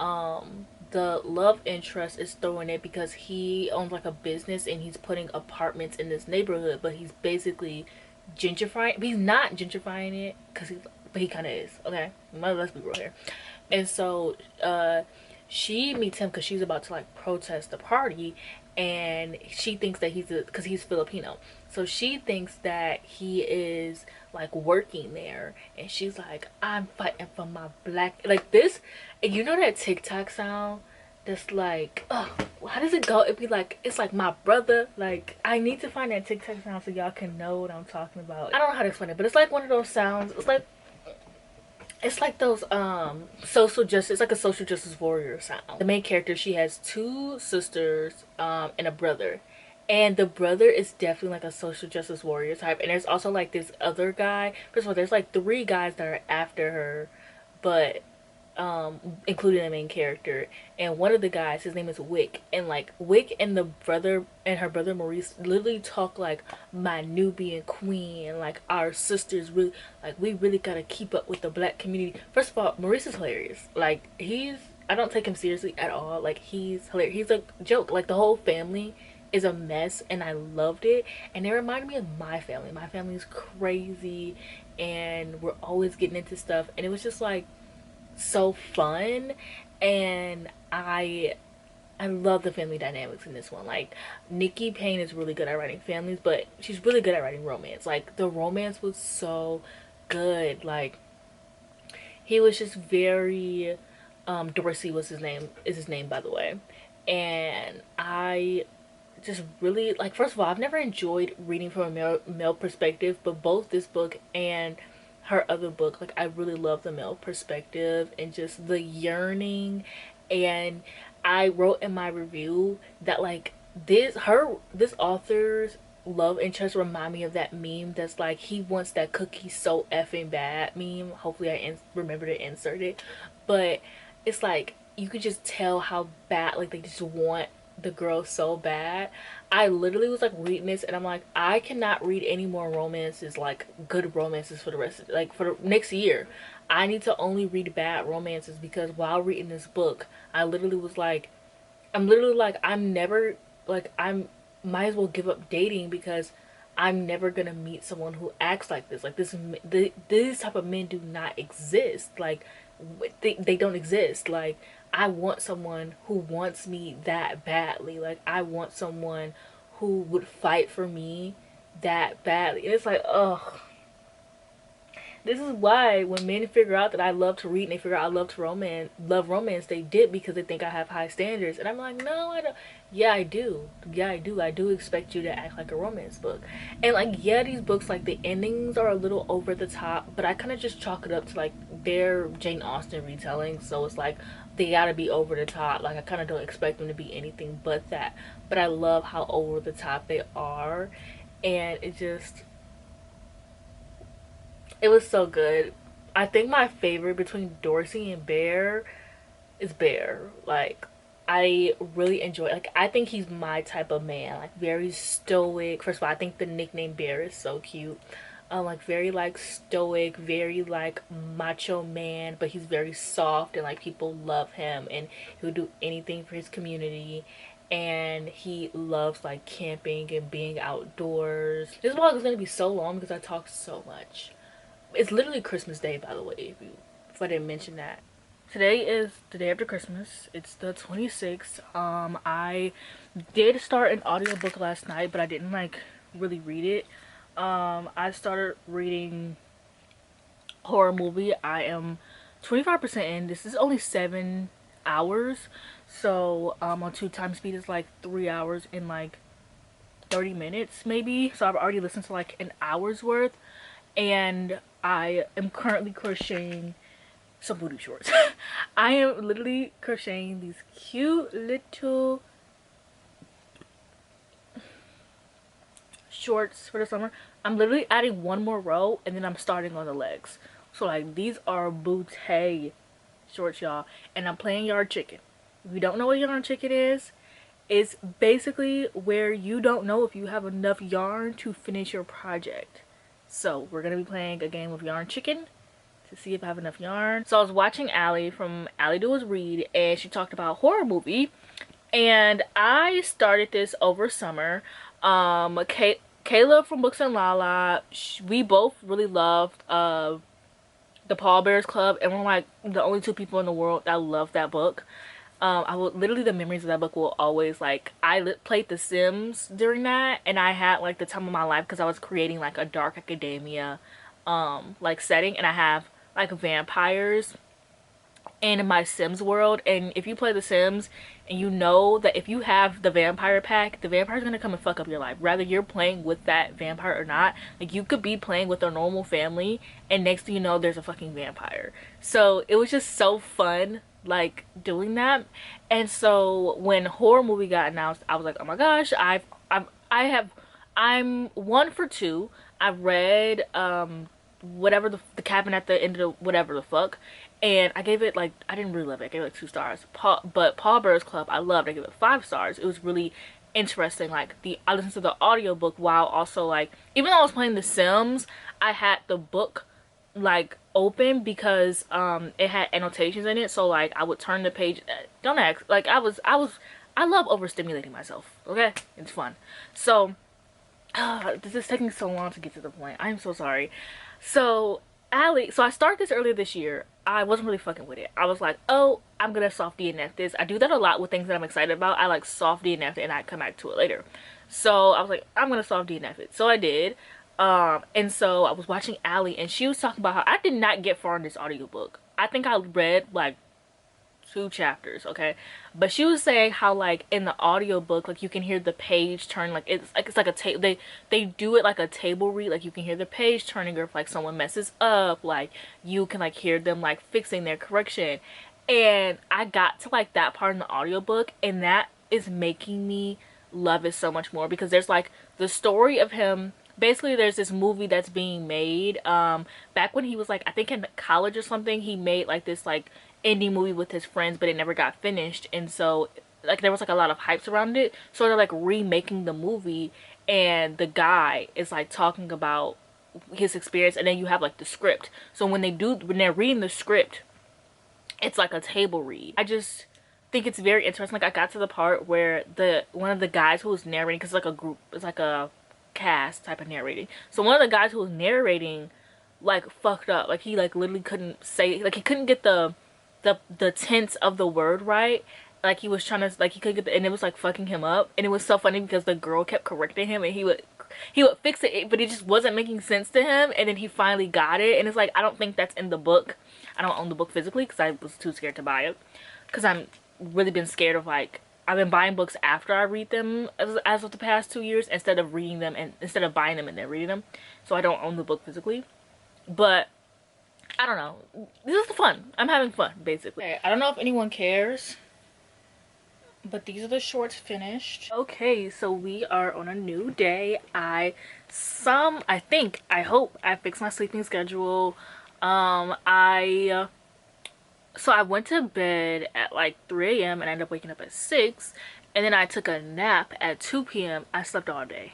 the love interest is throwing it because he owns like a business and he's putting apartments in this neighborhood, but he's basically gentrifying. But he's not gentrifying it because he's, but he kind of is. Okay, let's be real here. And so she meets him because she's about to like protest the party, and she thinks that because he's Filipino, so she thinks that he is like working there, and she's like, I'm fighting for my black, like this. And you know that TikTok sound that's like, oh, how does it go? It'd be like, it's like my brother. Like, I need to find that TikTok sound so y'all can know what I'm talking about. I don't know how to explain it, but it's like one of those sounds. It's like those social justice, it's like a social justice warrior sound. The main character, she has two sisters and a brother, and the brother is definitely like a social justice warrior type. And there's also like this other guy. First of all, there's like three guys that are after her, but including the main character. And one of the guys, his name is Wick, and like Wick and the brother and her brother Maurice literally talk like my Nubian queen, and like our sisters really, like we really gotta keep up with the black community. First of all, Maurice is hilarious. Like I don't take him seriously at all. Like he's hilarious. He's a joke. Like the whole family is a mess, and I loved it. And it reminded me of my family. My family is crazy, and we're always getting into stuff, and it was just like so fun. And I love the family dynamics in this one. Like Nikki Payne is really good at writing families, but she's really good at writing romance. Like the romance was so good. Like he was just very Dorsey was his name by the way. And I just really like, first of all, I've never enjoyed reading from a male perspective, but both this book and her other book, like I really love the male perspective and just the yearning. And I wrote in my review that like this author's love interest remind me of that meme that's like, he wants that cookie so effing bad meme. Hopefully I remember to insert it. But it's like you could just tell how bad, like they just want the girl so bad. I literally was like reading this and I'm like, I cannot read any more romances, like good romances for the rest of, like for the next year. I need to only read bad romances, because while reading this book I literally was like, I'm literally like, I'm never, like I'm might as well give up dating, because I'm never gonna meet someone who acts like this. Like these type of men do not exist. Like they don't exist. Like I want someone who wants me that badly. Like I want someone who would fight for me that badly. And it's like, ugh. This is why when men figure out that I love to read and they figure out I love romance, they dip because they think I have high standards. And I'm like, no, I don't. Yeah, I do. Yeah, I do. I do expect you to act like a romance book. And like, yeah, these books, like the endings are a little over the top, but I kind of just chalk it up to like they're Jane Austen retellings. So it's like they gotta be over the top. Like I kind of don't expect them to be anything but that. But I love how over the top they are. And it was so good. I think my favorite between Dorsey and Bear is Bear. Like I really enjoy, like I think he's my type of man. Like very stoic. First of all, I think the nickname Bear is so cute. Like very like stoic, very like macho man, but he's very soft and like people love him and he'll do anything for his community. And he loves like camping and being outdoors. This vlog is gonna be so long because I talk so much. It's literally Christmas Day, by the way, if I didn't mention that. Today is the day after Christmas. It's the 26th. I did start an audiobook last night, but I didn't like really read it. I started reading horror movie. I am 25% in. This is only 7 hours. So on 2 times speed is like 3 hours in like 30 minutes maybe. So I've already listened to like an hour's worth. And I am currently crocheting some booty shorts. I am literally crocheting these cute little shorts for the summer. I'm literally adding one more row and then I'm starting on the legs. So like these are booty shorts, y'all. And I'm playing yard chicken. If you don't know what yard chicken is, it's basically where you don't know if you have enough yarn to finish your project. So we're gonna be playing a game of yarn chicken to see if I have enough yarn. So I was watching Allie from Allie Do Is Read, and she talked about horror movie, and I started this over summer. Kayla from Books and Lala, we both really loved the Paul Bears Club, and we're like the only two people in the world that love that book. I will literally, the memories of that book will always, like, played The Sims during that, and I had like the time of my life because I was creating like a dark academia like setting, and I have like vampires in my Sims world. And if you play The Sims, and you know that if you have the vampire pack, the vampire's gonna come and fuck up your life, whether you're playing with that vampire or not. Like, you could be playing with a normal family, and next thing you know, there's a fucking vampire. So it was just so fun, like, doing that. And so when horror movie got announced, I was like, oh my gosh, I'm 1 for 2. I've read whatever the cabin at the end of the whatever the fuck, and I gave it, like, I didn't really love it. I gave it like 2 stars. But Paul Bear's Club, I loved. I gave it 5 stars. It was really interesting. Like, I listened to the audiobook while also, like, even though I was playing The Sims, I had the book like open because it had annotations in it. So like I would turn the page. Don't ask. Like, I love overstimulating myself. Okay, it's fun. So this is taking so long to get to the point. I'm so sorry. So so I started this earlier this year. I wasn't really fucking with it. I was like, oh, I'm gonna soft DNF this. I do that a lot with things that I'm excited about. I like soft DNF it and I come back to it later. So I was like, I'm gonna soft DNF it. So I did. And so I was watching Allie, and she was talking about how I did not get far in this audiobook. I think I read like 2 chapters, okay? But she was saying how, like, in the audiobook, like, you can hear the page turn, like it's like a table. They do it like a table read. Like, you can hear the page turning, or if like someone messes up, like, you can like hear them like fixing their correction. And I got to like that part in the audiobook, and that is making me love it so much more, because there's like the story of him. Basically, there's this movie that's being made back when he was like, I think in college or something. He made like this like indie movie with his friends, but it never got finished. And so like there was like a lot of hype around it, so they're like remaking the movie, and the guy is like talking about his experience, and then you have like the script. So when they're reading the script, it's like a table read. I just think it's very interesting. Like, I got to the part where one of the guys who was narrating, because it's like a group, it's like a cast type of narrating. So one of the guys who was narrating like fucked up. Like, he like literally couldn't say, like, he couldn't get the tense of the word right. Like, he was trying to, like, he couldn't get and it was like fucking him up. And it was so funny because the girl kept correcting him, and he would fix it, but it just wasn't making sense to him. And then he finally got it, and it's like, I don't think that's in the book. I don't own the book physically because I was too scared to buy it, because I'm really been scared of, like, I've been buying books after I read them as of the past 2 years, instead of buying them and then reading them. So I don't own the book physically. But I don't know. This is fun. I'm having fun, basically. Okay, I don't know if anyone cares, but these are the shorts finished. Okay, so we are on a new day. I hope I fixed my sleeping schedule. So I went to bed at like 3 a.m. and I ended up waking up at 6. And then I took a nap at 2 p.m. I slept all day.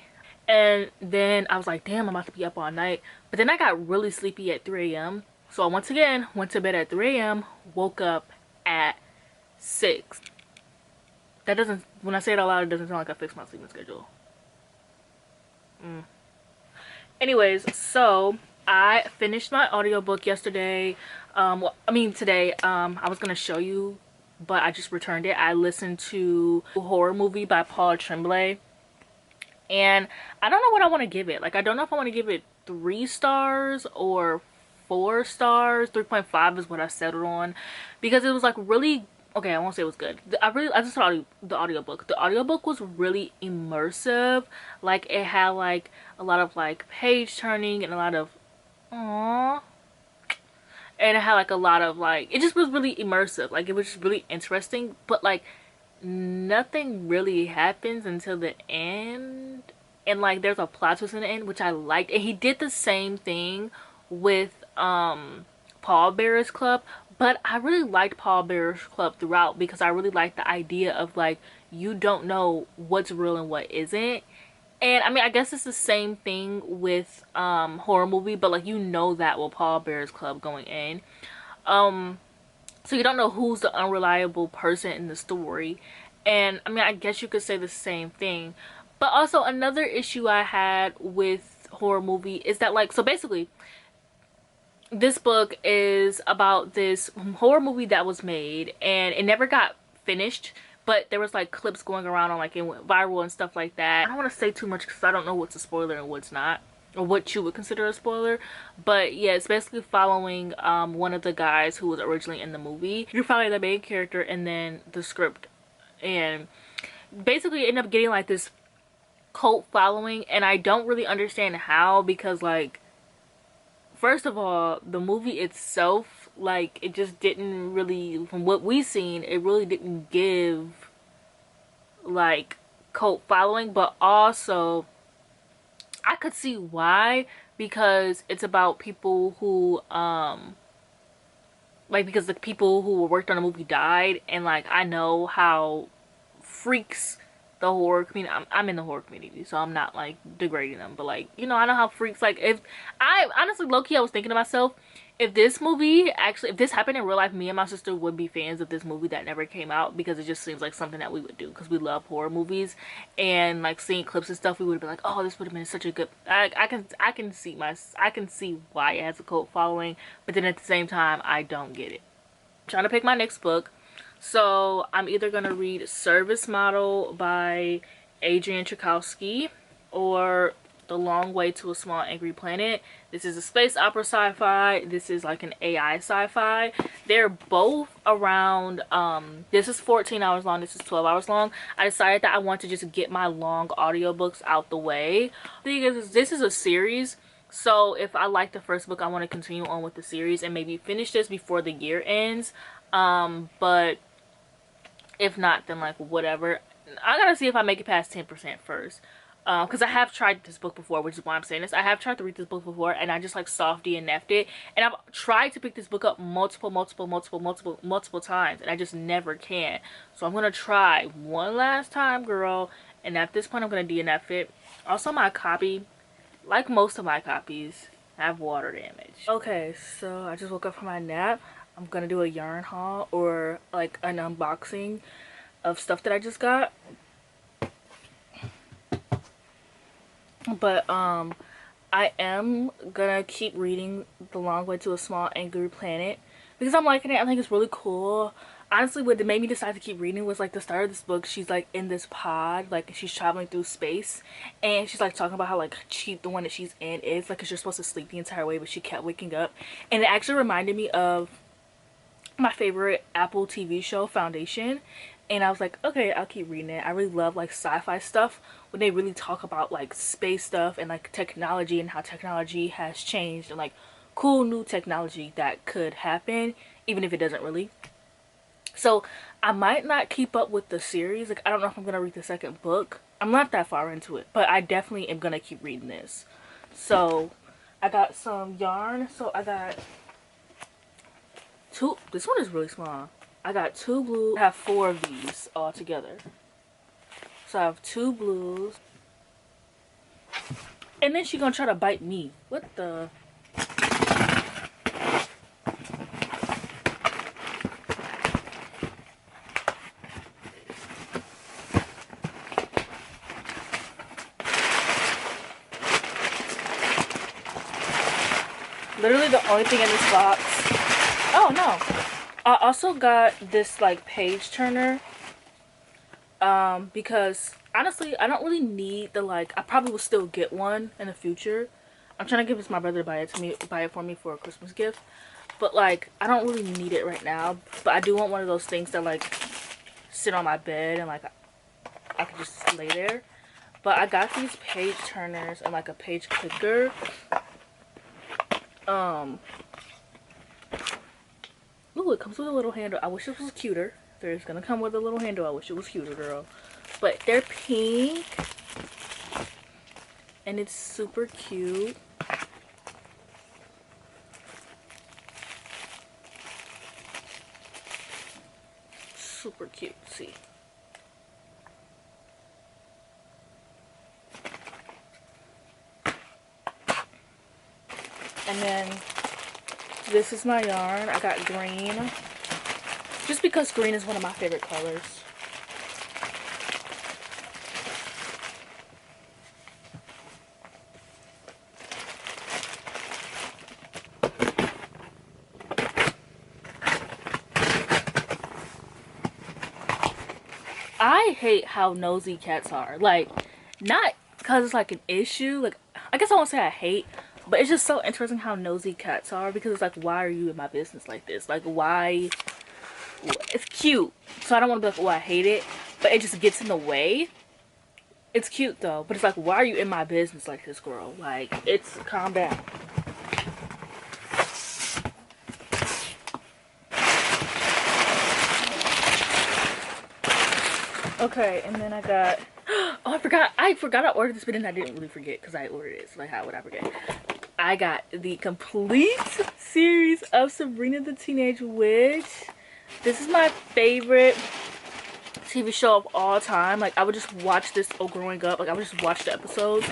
And then I was like, damn, I'm about to be up all night. But then I got really sleepy at 3 a.m. So I once again went to bed at 3 a.m. Woke up at 6. That doesn't, when I say it out loud, it doesn't sound like I fixed my sleeping schedule. Anyways, so I finished my audiobook yesterday. Today. I was gonna show you, but I just returned it. I listened to a horror movie by Paul Tremblay, and I don't know what I want to give it. Like, I don't know if I want to give it 3 stars or 4 stars. 3.5 is what I settled on, because it was like really, okay, I won't say it was good. I just saw the audiobook. The audiobook was really immersive. Like, it had like a lot of like page turning and a lot of aww. And it had like a lot of like, it just was really immersive. Like, it was just really interesting, but like nothing really happens until the end. And like there's a plot twist in the end, which I liked. And he did the same thing with Paul Bear's Club. But I really liked Paul Bear's Club throughout, because I really liked the idea of like, you don't know what's real and what isn't. And I mean, I guess it's the same thing with horror movie, but like you know that with Paul Bear's Club going in. Um so you don't know who's the unreliable person in the story. And I mean, I guess you could say the same thing. But also another issue I had with horror movie is that like, so basically this book is about this horror movie that was made and it never got finished, but there was like clips going around on like it went viral and stuff like that. I don't want to say too much because I don't know what's a spoiler and what's not, or what you would consider a spoiler. But yeah, it's basically following one of the guys who was originally in the movie. You're following the main character and then the script, and basically end up getting like this cult following. And I don't really understand how, because like, first of all, the movie itself, like, it just didn't really, from what we've seen, it really didn't give like cult following. But also I could see why, because it's about people who like, because the people who worked on the movie died, and like I know how freaks the horror community, I'm in the horror community, so I'm not like degrading them, but like, you know, I know how freaks, like, if I honestly, low-key, I was thinking to myself, if this movie actually, if this happened in real life, me and my sister would be fans of this movie that never came out, because it just seems like something that we would do because we love horror movies. And like seeing clips and stuff, we would be like, oh, this would have been such a good, I can see why it has a cult following, but then at the same time I don't get it. I'm trying to pick my next book. So I'm either gonna read Service Model by Adrian Tchaikovsky or The Long Way to a Small Angry Planet. This is a space opera sci-fi. This is like an AI sci-fi. They're both around, this is 14 hours long, this is 12 hours long. I decided that I want to just get my long audiobooks out the way. The thing is, this is a series. So if I like the first book, I want to continue on with the series and maybe finish this before the year ends. But if not, then like whatever. I gotta see if I make it past 10% first. Because I have tried this book before, which is why I'm saying this. I have tried to read this book before and I just like soft DNF'd it. And I've tried to pick this book up multiple times and I just never can. So I'm gonna try one last time, girl. And at this point, I'm gonna DNF it. Also, my copy, like most of my copies, have water damage. Okay, so I just woke up from my nap. I'm gonna do a yarn haul, or like an unboxing of stuff that I just got. But I am gonna keep reading The Long Way to a Small Angry Planet because I'm liking it. I think it's really cool. Honestly, what made me decide to keep reading was like the start of this book. She's like in this pod, like she's traveling through space, and she's like talking about how like the one that she's in is like, 'cause you're supposed to sleep the entire way, but she kept waking up. And it actually reminded me of my favorite Apple TV show, Foundation. And I was like, okay, I'll keep reading it. I really love like sci-fi stuff when they really talk about like space stuff and like technology and how technology has changed, and like cool new technology that could happen even if it doesn't really. So I might not keep up with the series. Like, I don't know if I'm gonna read the second book. I'm not that far into it, but I definitely am gonna keep reading this. So I got some yarn. So I got two. This one is really small. I got two blue. I have four of these all together. So I have two blues. And then she's gonna try to bite me. What the? Literally the only thing in this box. Oh no. I also got this like page turner. Because honestly, I don't really need the, like, I probably will still get one in the future. I'm trying to give this my brother to buy it for me for a Christmas gift. But like, I don't really need it right now. But I do want one of those things that like sit on my bed and like I can just lay there. But I got these page turners and like a page clicker. Ooh, it comes with a little handle. I wish it was cuter. There's gonna come with a little handle. I wish it was cuter, girl. But they're pink. And it's super cute. Super cute. See. And then this is my yarn. I got green. Just because green is one of my favorite colors. I hate how nosy cats are. Like, not because it's like an issue. Like, I guess I won't say I hate, but it's just so interesting how nosy cats are, because it's like, why are you in my business like this? Like, why? It's cute, so I don't want to be like, oh, I hate it, but it just gets in the way. It's cute though, but it's like, why are you in my business like this, girl? Like, it's, calm down. Okay, and then I got, oh, I forgot I ordered this, but then I didn't really forget because I ordered it, so like, how would I forget? I got the complete series of Sabrina the Teenage Witch. This is my favorite TV show of all time. Like, I would just watch this growing up. Like, I would just watch the episodes.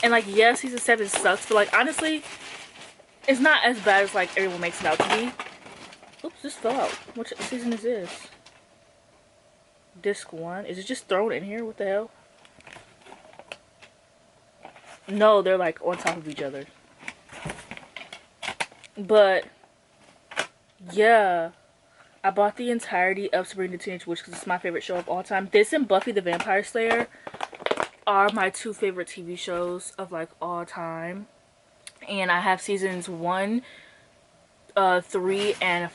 And like, yes, season 7 sucks, but like, honestly, it's not as bad as like everyone makes it out to be. Oops, this fell out. What season is this? Disc 1. Is it just thrown in here? What the hell? No, they're like on top of each other. But yeah, I bought the entirety of Sabrina the Teenage Witch because it's my favorite show of all time. This and Buffy the Vampire Slayer are my 2 favorite TV shows of like all time. And I have seasons 1, 3, and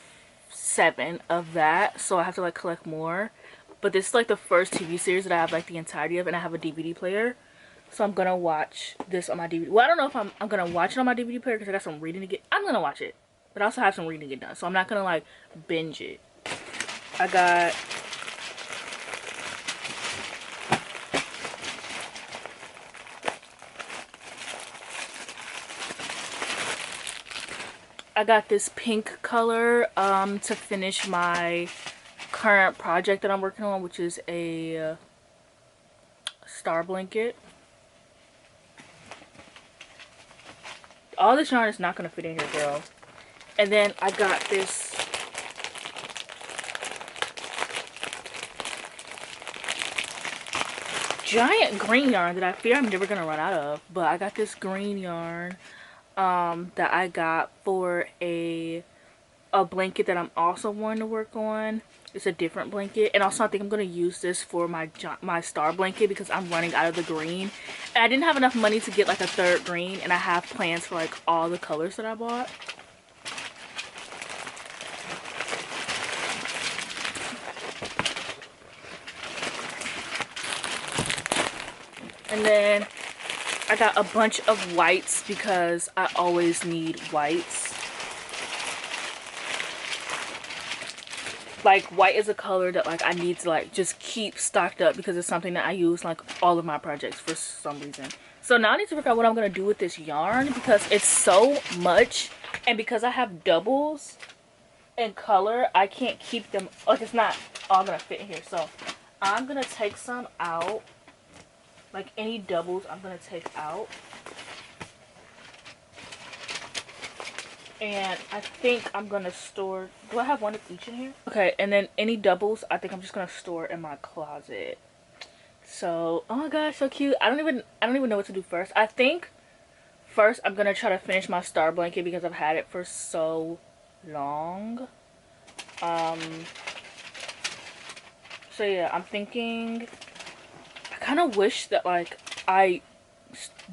7 of that. So I have to like collect more. But this is like the first TV series that I have like the entirety of, and I have a DVD player. So I'm gonna watch this on my DVD. Well, I don't know if I'm gonna watch it on my DVD player because I got some reading to get. I'm gonna watch it, but I also have some reading to get done. So I'm not gonna like binge it. I got this pink color to finish my current project that I'm working on, which is a star blanket. All this yarn is not going to fit in here, girl. And then I got this giant green yarn that I fear I'm never going to run out of. But I got this green yarn that I got for a blanket that I'm also wanting to work on. It's a different blanket, and also I think I'm going to use this for my star blanket because I'm running out of the green. And I didn't have enough money to get like a 3rd green, and I have plans for like all the colors that I bought. And then I got a bunch of whites because I always need whites. Like, white is a color that like I need to like just keep stocked up because it's something that I use like all of my projects for some reason. So now I need to figure out what I'm gonna do with this yarn because it's so much, and because I have doubles in color, I can't keep them, like, it's not all gonna fit in here. So I'm gonna take some out, like any doubles I'm gonna take out. And I think I'm gonna store, do I have one of each in here? Okay, and then any doubles I think I'm just gonna store in my closet. So, oh my gosh, so cute. I don't even know what to do first. I think first I'm gonna try to finish my star blanket because I've had it for so long. So yeah, I'm thinking, I kind of wish that like I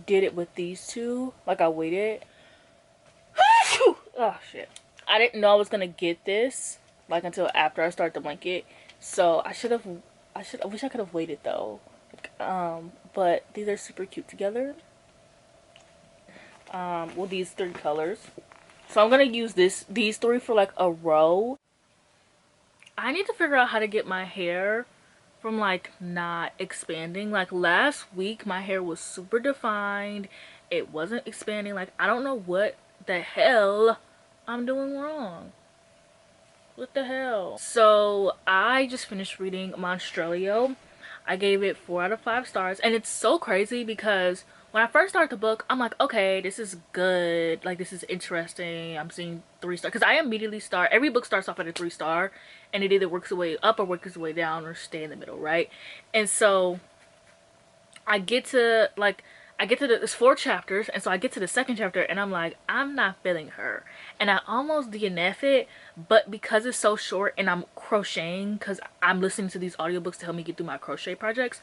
did it with these 2, like I waited. Oh shit, I didn't know I was gonna get this like until after I start the blanket, so I wish I could have waited though. But these are super cute together. Well, these 3 colors, so I'm gonna use these 3 for like a row. I need to figure out how to get my hair from like not expanding. Like last week my hair was super defined, it wasn't expanding. Like, I don't know what the hell I'm doing wrong. What the hell? So I just finished reading Monstrelio. I gave it 4 out of 5 stars. And it's so crazy because when I first started the book, I'm like, okay, this is good. Like, this is interesting. I'm seeing 3 stars. Because I immediately start, every book starts off at a 3 star. And it either works its way up or works its way down or stay in the middle, right? And so I get to like there's 4 chapters, and so I get to the second chapter and I'm like, I'm not feeling her. And I almost DNF it, but because it's so short and I'm crocheting, because I'm listening to these audiobooks to help me get through my crochet projects,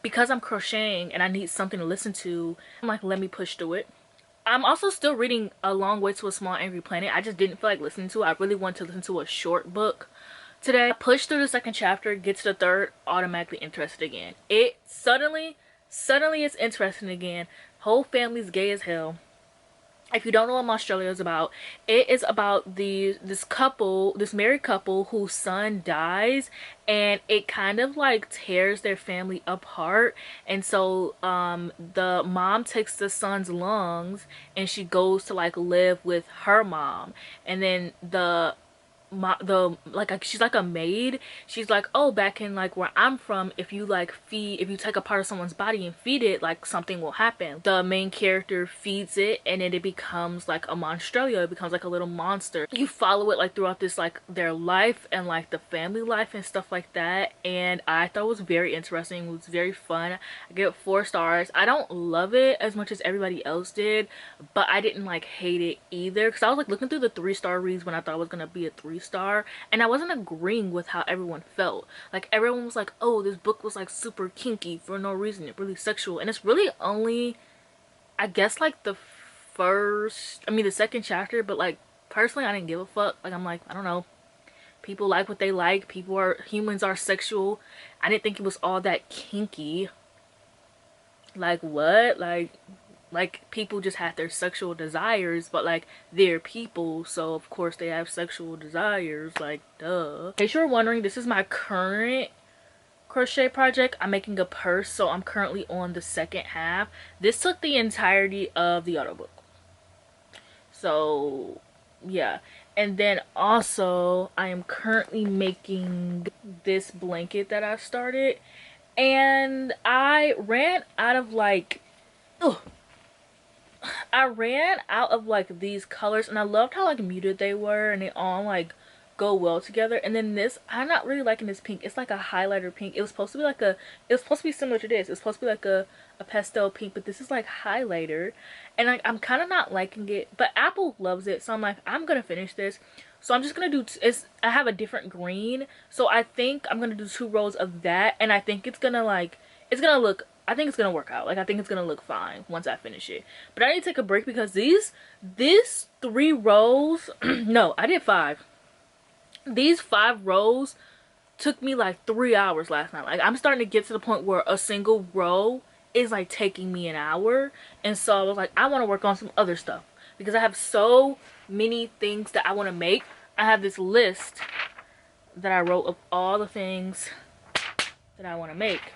because I'm crocheting and I need something to listen to, I'm like, let me push through it. I'm also still reading A Long Way to a Small Angry Planet. I just didn't feel like listening to it. I really want to listen to a short book today. I pushed through the second chapter, get to the third, automatically interested again. It suddenly it's interesting again. Whole family's gay as hell. If you don't know what Australia is about, it is about this married couple whose son dies, and it kind of like tears their family apart. And so the mom takes the son's lungs and she goes to like live with her mom, and then she's like a maid. She's like, oh, back in like where I'm from, if you take a part of someone's body and feed it, like something will happen. The main character feeds it and then it becomes like a monstranio. It becomes like a little monster. You follow it like throughout this like their life and like the family life and stuff like that, and I thought it was very interesting. It was very fun. I give it 4 stars. I don't love it as much as everybody else did, but I didn't like hate it either, because I was like looking through the 3-star reads when I thought it was gonna be a 3-star, and I wasn't agreeing with how everyone felt. Like everyone was like, oh, this book was like super kinky for no reason, it's really sexual, and it's really only, I guess, like the second chapter. But like personally, I didn't give a fuck. Like I'm like, I don't know, people like what they like. Humans are sexual. I didn't think it was all that kinky. Like what? Like people just have their sexual desires, but like they're people, so of course they have sexual desires, like duh. In case you're wondering, this is my current crochet project. I'm making a purse, so I'm currently on the second half. This took the entirety of the audiobook, so yeah. And then also I am currently making this blanket that I started, and I ran out of like these colors, and I loved how like muted they were and they all like go well together. And then this, I'm not really liking this pink. It's like a highlighter pink. It was supposed to be similar to this. It's supposed to be like a pastel pink, but this is like highlighter, and like I'm kind of not liking it, but Apple loves it, so I'm like, I'm gonna finish this. So I'm just gonna do I have a different green, so I think I'm gonna do 2 rows of that, and I think it's gonna work out. Like I think it's gonna look fine once I finish it. But I need to take a break because these 3 rows no, I did 5. These 5 rows took me like 3 hours last night. Like I'm starting to get to the point where a single row is like taking me an hour, and so I was like, I want to work on some other stuff because I have so many things that I want to make. I have this list that I wrote of all the things that I want to make,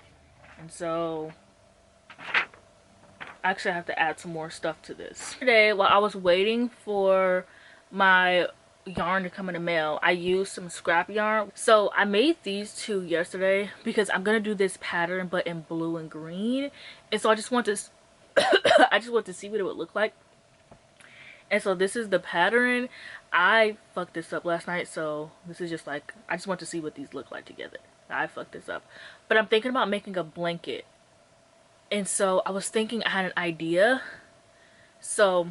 and so actually I have to add some more stuff to this. Today, while I was waiting for my yarn to come in the mail, I used some scrap yarn. So I made these 2 yesterday because I'm gonna do this pattern but in blue and green, and so I just want to I just want to see what it would look like. And so this is the pattern. I fucked this up last night, so this is just like, I just want to see what these look like together. I fucked this up, but I'm thinking about making a blanket. And so I was thinking, I had an idea. So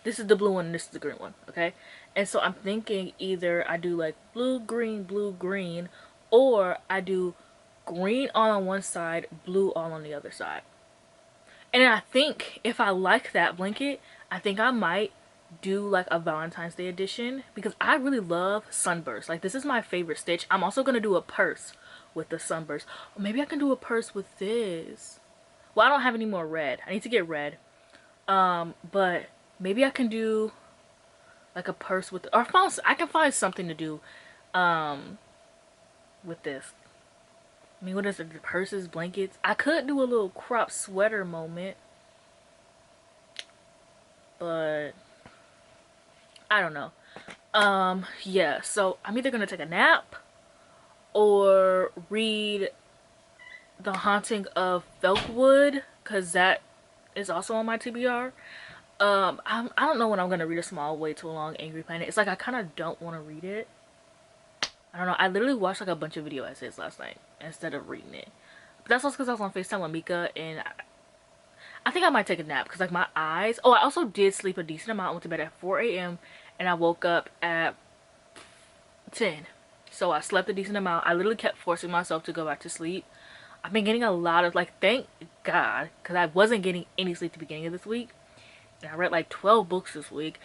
this is the blue one and this is the green one, okay? And so I'm thinking either I do like blue, green, or I do green all on one side, blue all on the other side. And I think if I like that blanket, I think I might do like a Valentine's Day edition, because I really love sunbursts. Like this is my favorite stitch. I'm also gonna do a purse with the sunburst. Or maybe I can do a purse with this. Well, I don't have any more red. I need to get red. But maybe I can do like a purse with, or I can find something to do with this. I mean, what is it? The purses, blankets. I could do a little crop sweater moment, but I don't know. Yeah, so I'm either gonna take a nap or read The Haunting of Felkwood, because that is also on my TBR. I don't know when I'm gonna read A Small Way to a Long Angry Planet. It's like I kind of don't want to read it. I don't know. I literally watched like a bunch of video essays last night instead of reading it. But that's also because I was on FaceTime with Mika, and I think I might take a nap because like my eyes. Oh, I also did sleep a decent amount. I went to bed at 4 a.m. and I woke up at 10. So I slept a decent amount. I literally kept forcing myself to go back to sleep. I've been getting a lot of like, thank God, because I wasn't getting any sleep at the beginning of this week. And I read like 12 books this week.